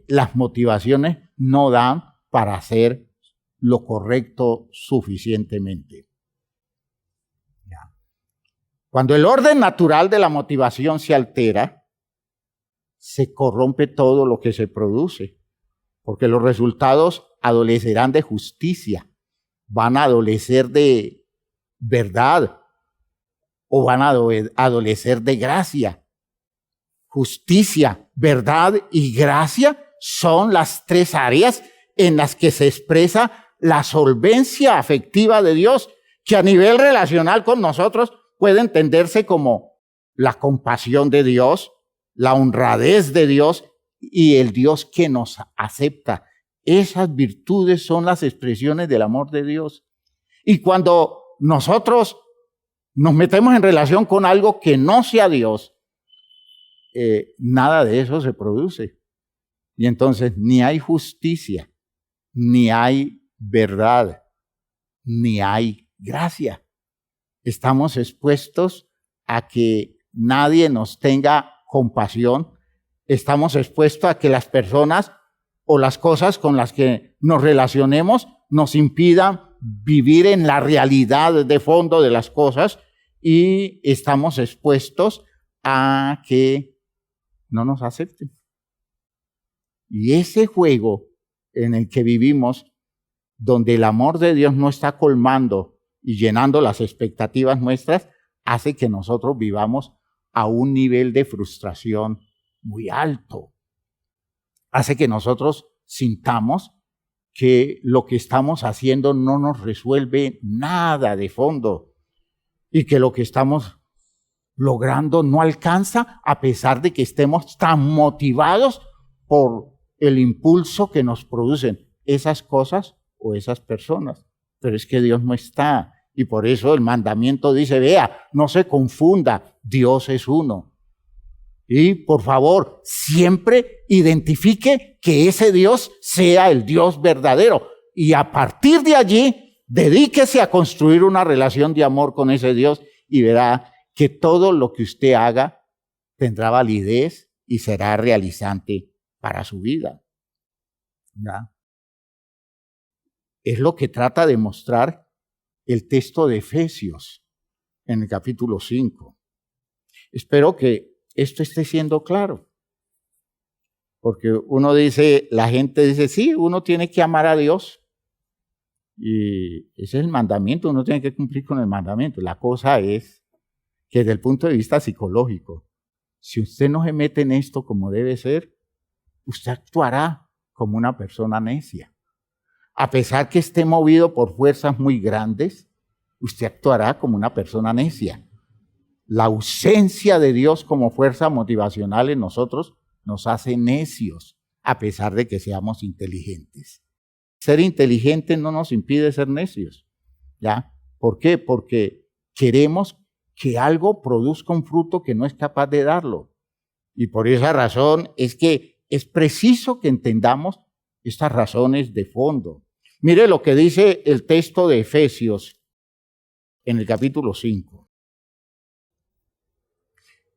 las motivaciones no dan para hacer lo correcto suficientemente. Ya. Cuando el orden natural de la motivación se altera, se corrompe todo lo que se produce, porque los resultados adolecerán de justicia, van a adolecer de verdad o van a adolecer de gracia. Justicia, verdad y gracia son las tres áreas en las que se expresa la solvencia afectiva de Dios, que a nivel relacional con nosotros puede entenderse como la compasión de Dios, la honradez de Dios y el Dios que nos acepta. Esas virtudes son las expresiones del amor de Dios. Y cuando nosotros nos metemos en relación con algo que no sea Dios, nada de eso se produce. Y entonces ni hay justicia, ni hay verdad, ni hay gracia. Estamos expuestos a que nadie nos tenga compasión. Estamos expuestos a que las personas o las cosas con las que nos relacionemos nos impidan vivir en la realidad de fondo de las cosas y estamos expuestos a que no nos acepten. Y ese juego en el que vivimos, donde el amor de Dios no está colmando y llenando las expectativas nuestras, hace que nosotros vivamos a un nivel de frustración muy alto. Hace que nosotros sintamos que lo que estamos haciendo no nos resuelve nada de fondo y que lo que estamos logrando no alcanza a pesar de que estemos tan motivados por el impulso que nos producen esas cosas o esas personas. Pero es que Dios no está y por eso el mandamiento dice, vea, no se confunda, Dios es uno. Y por favor, siempre identifique que ese Dios sea el Dios verdadero. Y a partir de allí, dedíquese a construir una relación de amor con ese Dios y verá que todo lo que usted haga tendrá validez y será realizante para su vida. ¿Ya? Es lo que trata de mostrar el texto de Efesios en el capítulo 5. Espero que esto esté siendo claro. Porque uno dice, la gente dice, sí, uno tiene que amar a Dios. Y ese es el mandamiento, uno tiene que cumplir con el mandamiento. La cosa es que desde el punto de vista psicológico, si usted no se mete en esto como debe ser, usted actuará como una persona necia. A pesar que esté movido por fuerzas muy grandes, usted actuará como una persona necia. La ausencia de Dios como fuerza motivacional en nosotros nos hace necios, a pesar de que seamos inteligentes. Ser inteligente no nos impide ser necios, ¿ya? ¿Por qué? Porque queremos que algo produzca un fruto que no es capaz de darlo. Y por esa razón es que es preciso que entendamos estas razones de fondo. Mire lo que dice el texto de Efesios en el capítulo 5.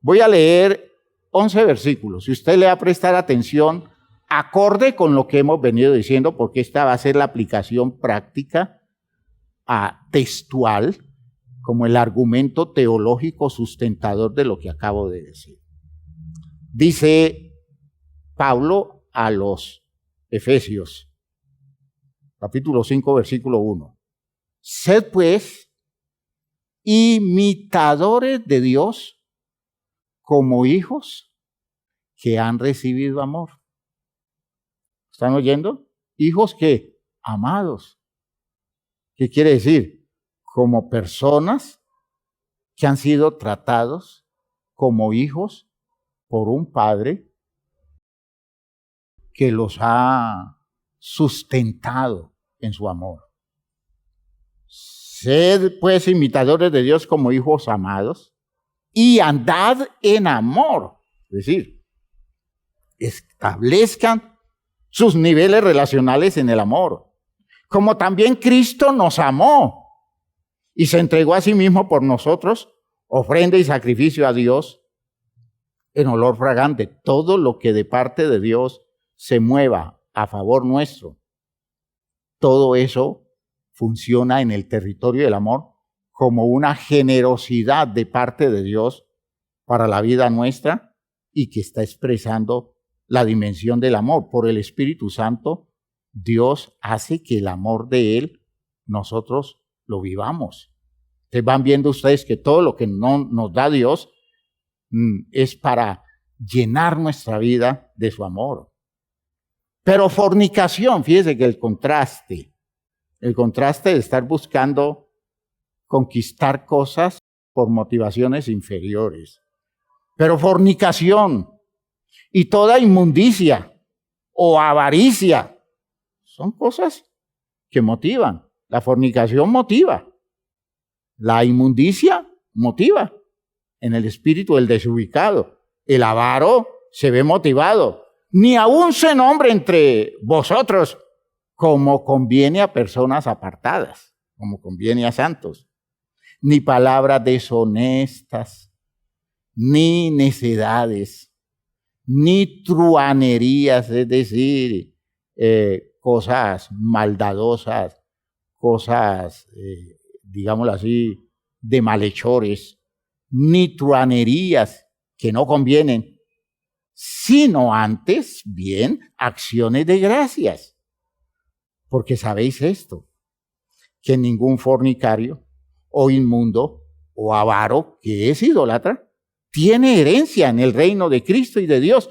Voy a leer 11 versículos. Si usted le va a prestar atención, acorde con lo que hemos venido diciendo, porque esta va a ser la aplicación práctica textual, como el argumento teológico sustentador de lo que acabo de decir. Dice Pablo a los Efesios, capítulo 5, versículo 1. Sed pues imitadores de Dios como hijos que han recibido amor. ¿Están oyendo? Hijos que amados. ¿Qué quiere decir? Como personas que han sido tratados como hijos por un padre que los ha sustentado en su amor. Sed pues imitadores de Dios como hijos amados y andad en amor. Es decir, establezcan sus niveles relacionales en el amor. Como también Cristo nos amó y se entregó a sí mismo por nosotros, ofrenda y sacrificio a Dios en olor fragante. Todo lo que de parte de Dios se mueva a favor nuestro, todo eso funciona en el territorio del amor como una generosidad de parte de Dios para la vida nuestra y que está expresando la dimensión del amor. Por el Espíritu Santo, Dios hace que el amor de Él nosotros lo vivamos. Entonces van viendo ustedes que todo lo que no nos da Dios es para llenar nuestra vida de su amor. Pero fornicación, fíjese que el contraste de estar buscando conquistar cosas por motivaciones inferiores. Pero fornicación y toda inmundicia o avaricia son cosas que motivan. La fornicación motiva. La inmundicia motiva en el espíritu del desubicado. El avaro se ve motivado. Ni aún se nombre entre vosotros como conviene a personas apartadas, como conviene a santos. Ni palabras deshonestas, ni necedades, ni truhanerías, es decir, cosas maldadosas, cosas, digámoslo así, de malhechores, ni truhanerías que no convienen, sino antes bien acciones de gracias. Porque sabéis esto, que ningún fornicario o inmundo o avaro que es idólatra tiene herencia en el reino de Cristo y de Dios.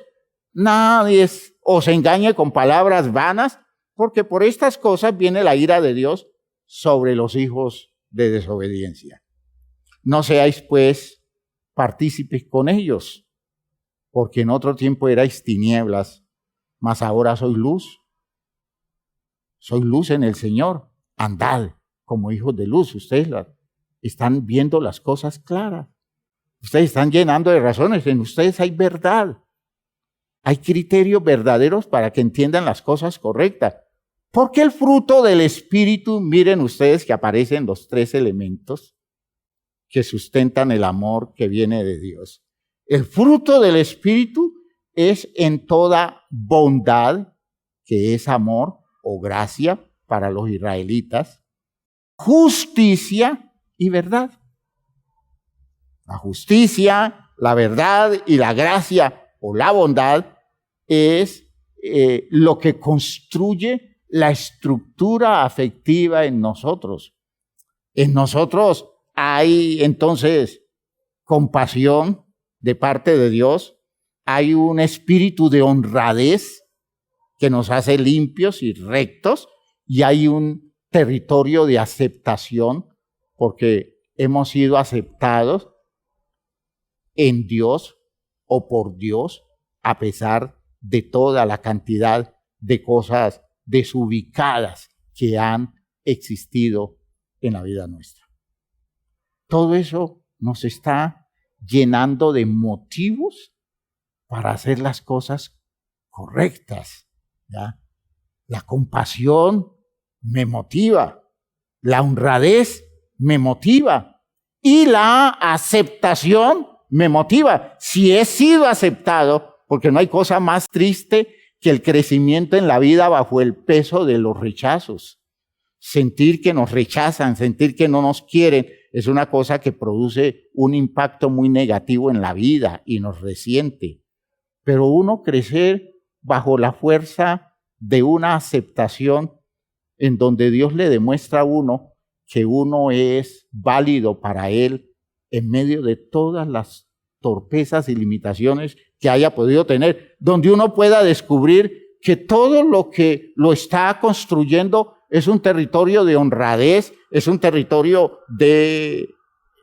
Nadie os engañe con palabras vanas, porque por estas cosas viene la ira de Dios sobre los hijos de desobediencia. No seáis pues partícipes con ellos, porque en otro tiempo erais tinieblas, mas ahora sois luz. Soy luz en el Señor. Andad como hijos de luz. Ustedes están viendo las cosas claras. Ustedes están llenando de razones. En ustedes hay verdad. Hay criterios verdaderos para que entiendan las cosas correctas. Porque el fruto del Espíritu, miren ustedes que aparecen los tres elementos que sustentan el amor que viene de Dios. El fruto del Espíritu es en toda bondad, que es amor, o gracia para los israelitas, justicia y verdad. La justicia, la verdad y la gracia o la bondad es lo que construye la estructura afectiva en nosotros. En nosotros hay entonces compasión de parte de Dios, hay un espíritu de honradez que nos hace limpios y rectos, y hay un territorio de aceptación, porque hemos sido aceptados en Dios o por Dios, a pesar de toda la cantidad de cosas desubicadas que han existido en la vida nuestra. Todo eso nos está llenando de motivos para hacer las cosas correctas. ¿Ya? La compasión me motiva, la honradez me motiva y la aceptación me motiva. Si he sido aceptado, porque no hay cosa más triste que el crecimiento en la vida bajo el peso de los rechazos. Sentir que nos rechazan, sentir que no nos quieren, es una cosa que produce un impacto muy negativo en la vida y nos resiente. Pero uno crecer bajo la fuerza de una aceptación en donde Dios le demuestra a uno que uno es válido para Él en medio de todas las torpezas y limitaciones que haya podido tener, donde uno pueda descubrir que todo lo que lo está construyendo es un territorio de honradez, es un territorio de,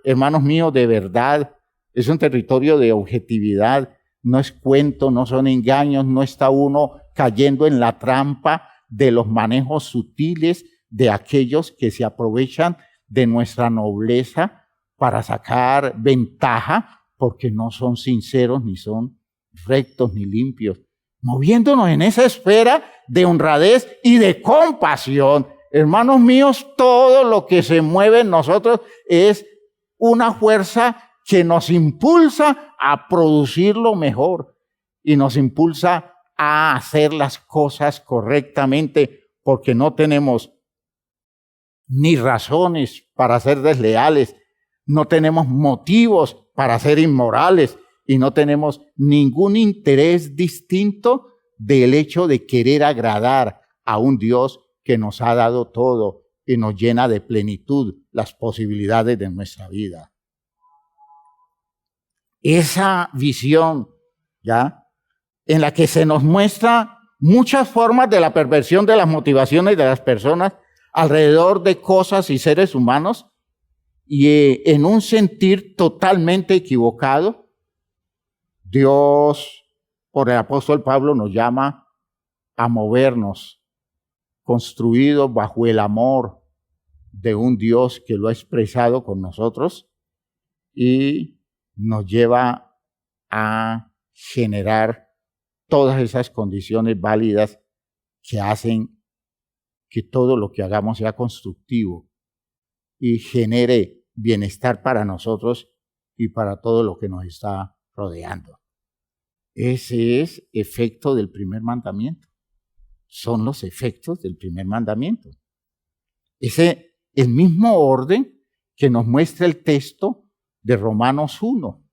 hermanos míos, de verdad, es un territorio de objetividad, no es cuento, no son engaños, no está uno cayendo en la trampa de los manejos sutiles de aquellos que se aprovechan de nuestra nobleza para sacar ventaja, porque no son sinceros, ni son rectos, ni limpios, moviéndonos en esa esfera de honradez y de compasión. Hermanos míos, todo lo que se mueve en nosotros es una fuerza que nos impulsa a producir lo mejor y nos impulsa a hacer las cosas correctamente, porque no tenemos ni razones para ser desleales, no tenemos motivos para ser inmorales y no tenemos ningún interés distinto del hecho de querer agradar a un Dios que nos ha dado todo y nos llena de plenitud las posibilidades de nuestra vida. Esa visión, ¿ya?, en la que se nos muestra muchas formas de la perversión de las motivaciones de las personas alrededor de cosas y seres humanos, y en un sentir totalmente equivocado, Dios, por el apóstol Pablo, nos llama a movernos, construidos bajo el amor de un Dios que lo ha expresado con nosotros, y nos lleva a generar todas esas condiciones válidas que hacen que todo lo que hagamos sea constructivo y genere bienestar para nosotros y para todo lo que nos está rodeando. Ese es efecto del primer mandamiento. Son los efectos del primer mandamiento. Ese el mismo orden que nos muestra el texto de Romanos 1.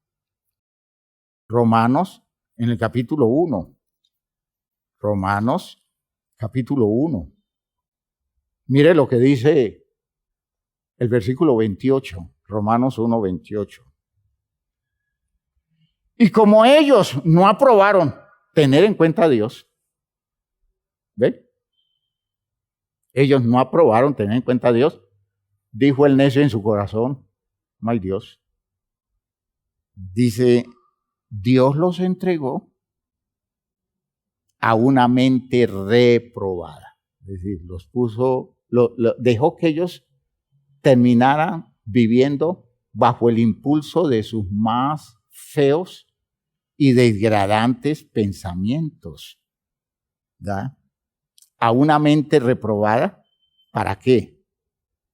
Romanos en el capítulo 1. Romanos capítulo 1. Mire lo que dice el versículo 28, Romanos 1, 28. Y como ellos no aprobaron tener en cuenta a Dios, ¿ve? Ellos no aprobaron tener en cuenta a Dios, dijo el necio en su corazón, no hay Dios. Dice, Dios los entregó a una mente reprobada. Es decir, los puso, dejó que ellos terminaran viviendo bajo el impulso de sus más feos y degradantes pensamientos, ¿verdad? A una mente reprobada, ¿para qué?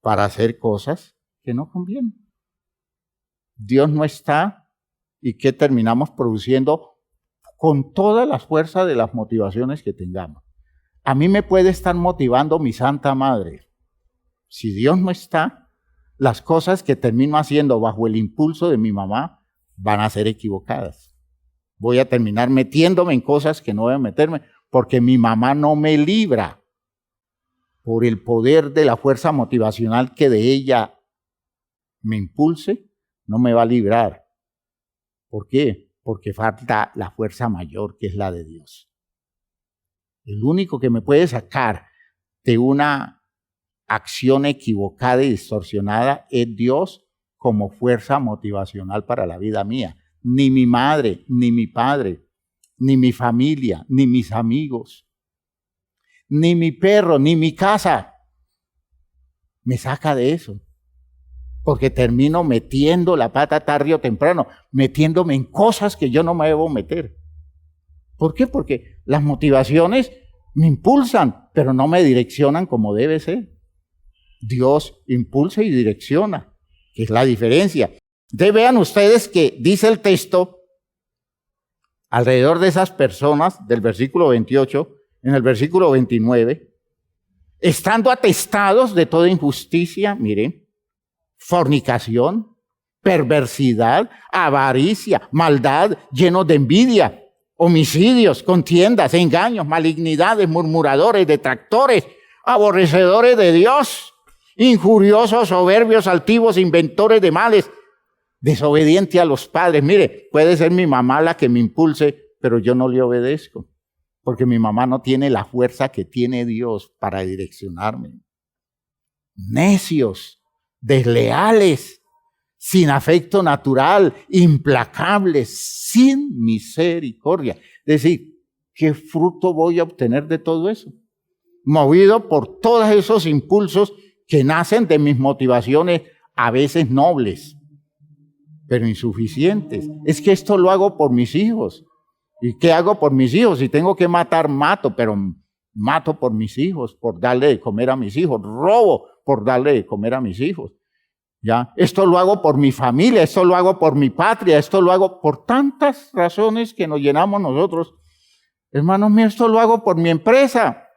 Para hacer cosas que no convienen. Dios no está, y ¿qué terminamos produciendo? Con todas las fuerzas de las motivaciones que tengamos. A mí me puede estar motivando mi Santa Madre. Si Dios no está, las cosas que termino haciendo bajo el impulso de mi mamá van a ser equivocadas. Voy a terminar metiéndome en cosas que no voy a meterme, porque mi mamá no me libra por el poder de la fuerza motivacional que de ella me impulse, no me va a librar. ¿Por qué? Porque falta la fuerza mayor, que es la de Dios. El único que me puede sacar de una acción equivocada y distorsionada es Dios como fuerza motivacional para la vida mía. Ni mi madre, ni mi padre, ni mi familia, ni mis amigos, ni mi perro, ni mi casa me saca de eso. Porque termino metiendo la pata tarde o temprano, metiéndome en cosas que yo no me debo meter. ¿Por qué? Porque las motivaciones me impulsan, pero no me direccionan como debe ser. Dios impulsa y direcciona, que es la diferencia. Entonces vean ustedes que dice el texto, alrededor de esas personas, del versículo 28, en el versículo 29, estando atestados de toda injusticia, miren, fornicación, perversidad, avaricia, maldad, llenos de envidia, homicidios, contiendas, engaños, malignidades, murmuradores, detractores, aborrecedores de Dios, injuriosos, soberbios, altivos, inventores de males, desobedientes a los padres. Mire, puede ser mi mamá la que me impulse, pero yo no le obedezco, porque mi mamá no tiene la fuerza que tiene Dios para direccionarme. Necios, desleales, sin afecto natural, implacables, sin misericordia. Es decir, ¿qué fruto voy a obtener de todo eso? Movido por todos esos impulsos que nacen de mis motivaciones, a veces nobles, pero insuficientes. Es que esto lo hago por mis hijos. ¿Y qué hago por mis hijos? Si tengo que matar, mato, pero mato por mis hijos, por darle de comer a mis hijos. Robo por darle de comer a mis hijos. ¿Ya? Esto lo hago por mi familia, esto lo hago por mi patria, esto lo hago por tantas razones que nos llenamos nosotros. Hermanos míos, esto lo hago por mi empresa.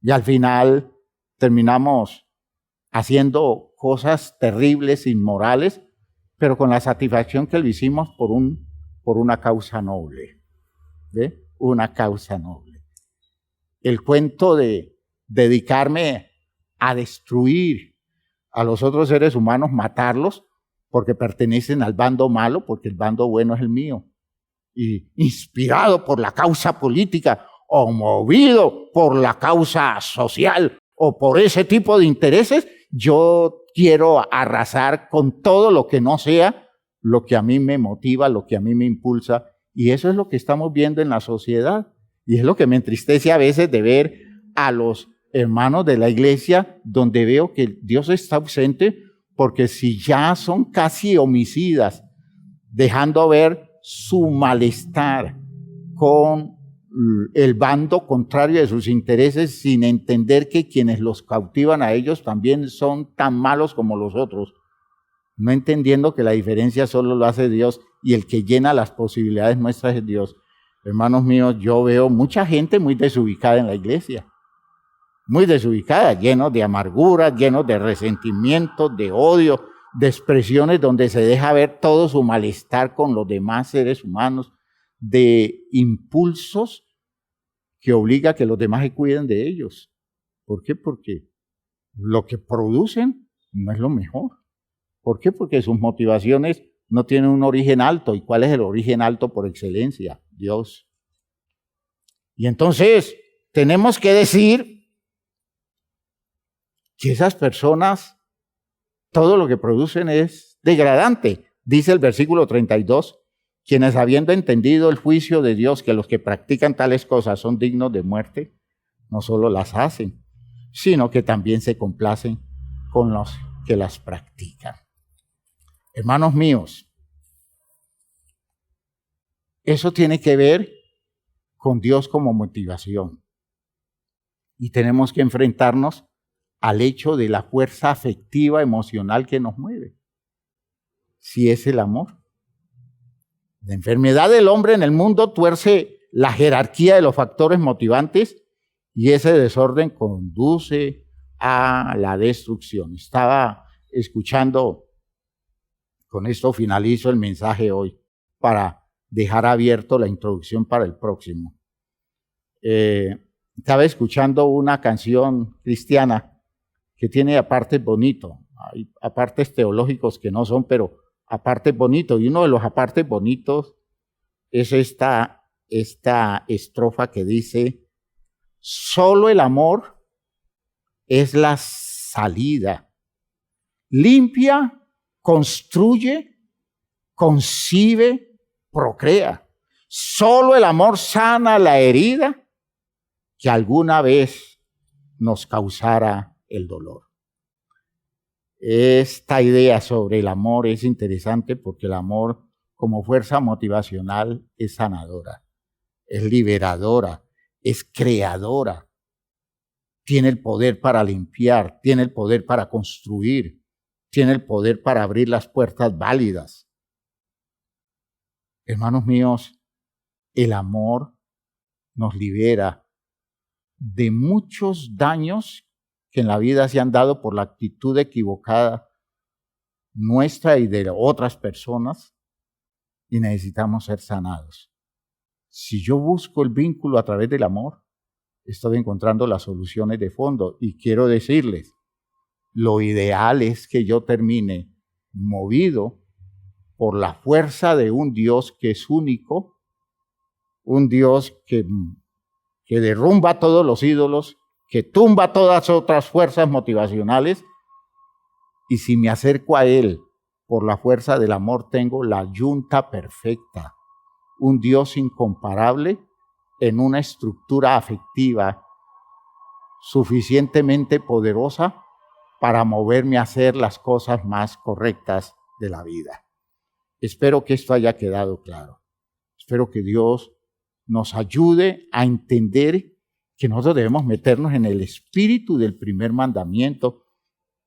Y al final terminamos haciendo cosas terribles, inmorales, pero con la satisfacción que lo hicimos por una causa noble. ¿Ve? Una causa noble. El cuento de dedicarme a destruir a los otros seres humanos, matarlos, porque pertenecen al bando malo, porque el bando bueno es el mío. Y inspirado por la causa política o movido por la causa social o por ese tipo de intereses, yo quiero arrasar con todo lo que no sea lo que a mí me motiva, lo que a mí me impulsa. Y eso es lo que estamos viendo en la sociedad. Y es lo que me entristece a veces de ver a los hermanos de la iglesia, donde veo que Dios está ausente, porque si ya son casi homicidas, dejando ver su malestar con el bando contrario de sus intereses, sin entender que quienes los cautivan a ellos también son tan malos como los otros, no entendiendo que la diferencia solo lo hace Dios y el que llena las posibilidades nuestras es Dios. Hermanos míos, yo veo mucha gente muy desubicada en la iglesia, muy desubicada, llenos de amargura, llenos de resentimiento, de odio, de expresiones donde se deja ver todo su malestar con los demás seres humanos, de impulsos que obliga a que los demás se cuiden de ellos. ¿Por qué? Porque lo que producen no es lo mejor. ¿Por qué? Porque sus motivaciones no tienen un origen alto. ¿Y cuál es el origen alto por excelencia? Dios. Y entonces tenemos que decir que esas personas, todo lo que producen es degradante. Dice el versículo 32, quienes habiendo entendido el juicio de Dios, que los que practican tales cosas son dignos de muerte, no solo las hacen, sino que también se complacen con los que las practican. Hermanos míos, eso tiene que ver con Dios como motivación. Y tenemos que enfrentarnos al hecho de la fuerza afectiva, emocional que nos mueve. Si es el amor. La enfermedad del hombre en el mundo tuerce la jerarquía de los factores motivantes y ese desorden conduce a la destrucción. Estaba escuchando, con esto finalizo el mensaje hoy, para dejar abierto la introducción para el próximo. Estaba escuchando una canción cristiana que tiene apartes bonitos, hay apartes teológicos que no son, pero apartes bonitos. Y uno de los apartes bonitos es esta estrofa que dice: solo el amor es la salida. Limpia, construye, concibe, procrea. Solo el amor sana la herida que alguna vez nos causara el dolor. Esta idea sobre el amor es interesante porque el amor como fuerza motivacional es sanadora, es liberadora, es creadora. Tiene el poder para limpiar, tiene el poder para construir, tiene el poder para abrir las puertas válidas. Hermanos míos, el amor nos libera de muchos daños que en la vida se han dado por la actitud equivocada nuestra y de otras personas, y necesitamos ser sanados. Si yo busco el vínculo a través del amor, estoy encontrando las soluciones de fondo. Y quiero decirles, lo ideal es que yo termine movido por la fuerza de un Dios que es único, un Dios que derrumba todos los ídolos, que tumba todas otras fuerzas motivacionales. Y si me acerco a Él por la fuerza del amor, tengo la yunta perfecta, un Dios incomparable en una estructura afectiva suficientemente poderosa para moverme a hacer las cosas más correctas de la vida. Espero que esto haya quedado claro. Espero que Dios nos ayude a entender que nosotros debemos meternos en el espíritu del primer mandamiento,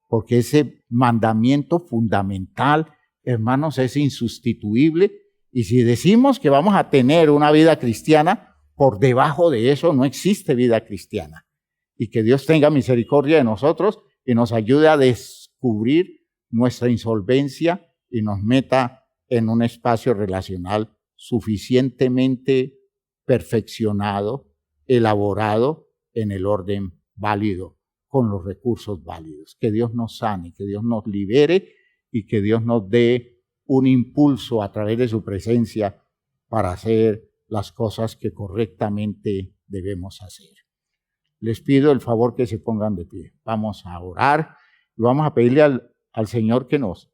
porque ese mandamiento fundamental, hermanos, es insustituible. Y si decimos que vamos a tener una vida cristiana, por debajo de eso no existe vida cristiana. Y que Dios tenga misericordia de nosotros y nos ayude a descubrir nuestra insolvencia y nos meta en un espacio relacional suficientemente perfeccionado, elaborado en el orden válido, con los recursos válidos. Que Dios nos sane, que Dios nos libere y que Dios nos dé un impulso a través de su presencia para hacer las cosas que correctamente debemos hacer. Les pido el favor que se pongan de pie. Vamos a orar y vamos a pedirle al Señor que nos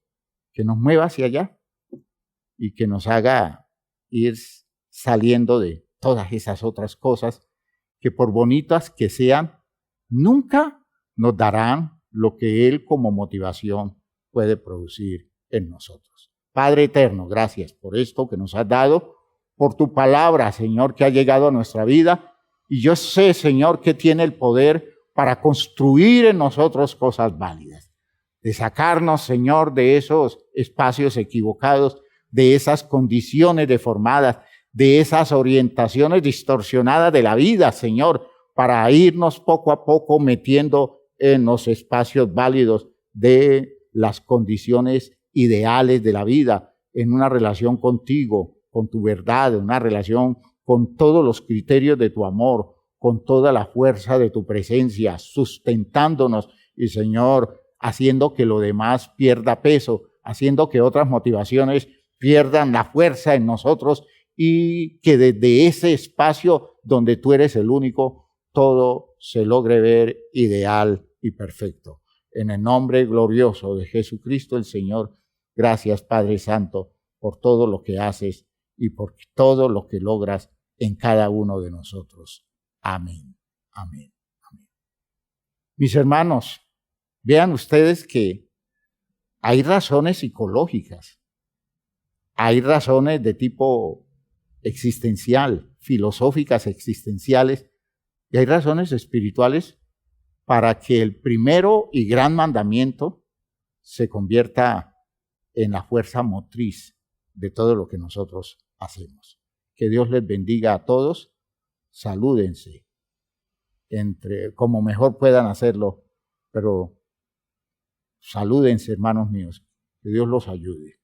mueva hacia allá y que nos haga ir saliendo de todas esas otras cosas que, por bonitas que sean, nunca nos darán lo que Él como motivación puede producir en nosotros. Padre eterno, gracias por esto que nos has dado, por tu palabra, Señor, que ha llegado a nuestra vida. Y yo sé, Señor, que tiene el poder para construir en nosotros cosas válidas, de sacarnos, Señor, de esos espacios equivocados, de esas condiciones deformadas, de esas orientaciones distorsionadas de la vida, Señor, para irnos poco a poco metiendo en los espacios válidos de las condiciones ideales de la vida, en una relación contigo, con tu verdad, en una relación con todos los criterios de tu amor, con toda la fuerza de tu presencia, sustentándonos y, Señor, haciendo que lo demás pierda peso, haciendo que otras motivaciones pierdan la fuerza en nosotros y que desde ese espacio donde tú eres el único, todo se logre ver ideal y perfecto. En el nombre glorioso de Jesucristo el Señor, gracias Padre Santo por todo lo que haces y por todo lo que logras en cada uno de nosotros. Amén, amén, amén. Mis hermanos, vean ustedes que hay razones psicológicas, hay razones de tipo existencial, filosóficas existenciales, y hay razones espirituales para que el primero y gran mandamiento se convierta en la fuerza motriz de todo lo que nosotros hacemos. Que Dios les bendiga a todos. Salúdense como mejor puedan hacerlo, pero salúdense, hermanos míos. Que Dios los ayude.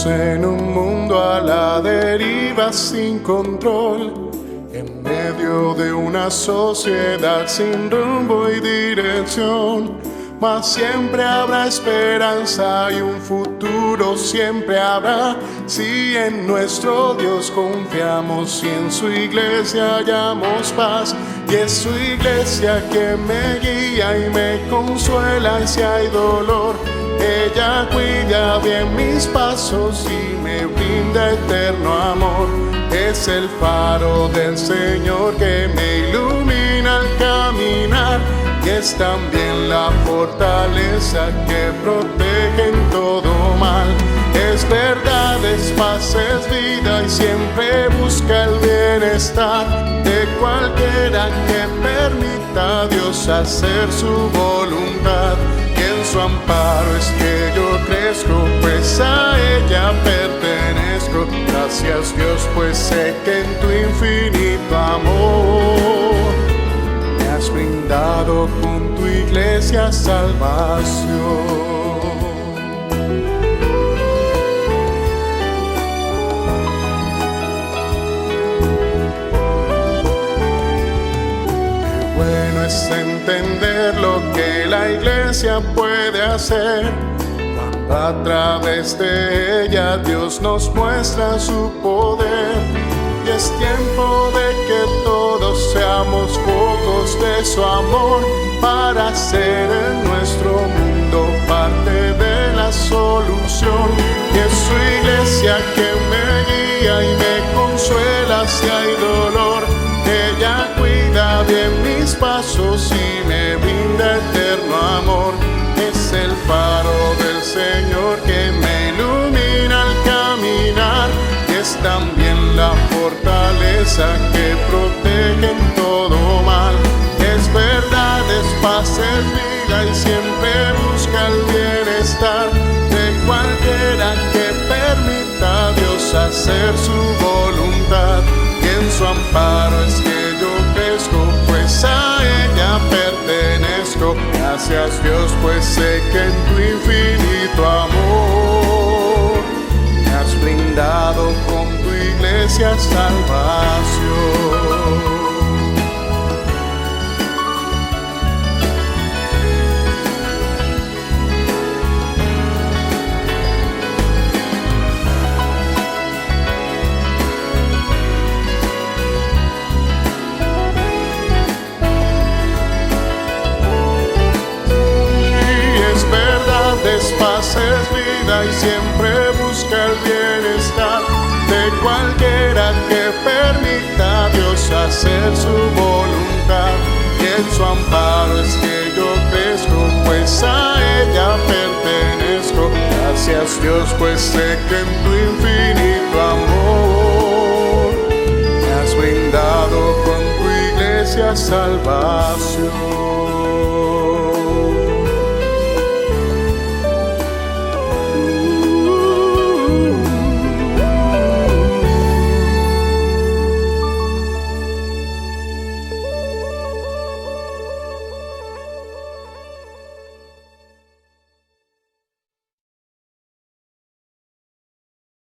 En un mundo a la deriva sin control, en medio de una sociedad sin rumbo y dirección, mas siempre habrá esperanza y un futuro siempre habrá, si en nuestro Dios confiamos y en su iglesia hallamos paz. Y es su iglesia que me guía y me consuela y si hay dolor, ella cuida bien mis pasos y me brinda eterno amor. Es el faro del Señor que me ilumina al caminar y es también la fortaleza que protege en todo mal. Es verdad, es paz, es vida y siempre busca el bienestar de cualquiera que permita permita Dios hacer su voluntad. Y en su amparo es que yo crezco, pues a ella pertenezco. Gracias Dios, pues sé que en tu infinito amor me has brindado con tu iglesia salvación. Es entender lo que la iglesia puede hacer cuando a través de ella Dios nos muestra su poder. Y es tiempo de que todos seamos focos de su amor para ser en nuestro mundo parte de la solución. Y es su iglesia que me guía y me consuela si hay dolor. Ella cuida bien mis pasos y me brinda eterno amor. Es el faro del Señor que me ilumina al caminar. Y es también la fortaleza que protege en todo mal. Es verdad, es paz, es vida y siempre busca el bienestar de cualquiera que permita a Dios hacer su voluntad. Y en su amparo es que yo crezco, pues a ella pertenezco. Gracias Dios, pues sé que en tu infinito amor me has brindado con tu iglesia salvación. Es paz, es vida y siempre busca el bienestar de cualquiera que permita a Dios hacer su voluntad. Y en su amparo es que yo crezco, pues a ella pertenezco. Gracias Dios, pues sé que en tu infinito amor me has brindado con tu iglesia salvación.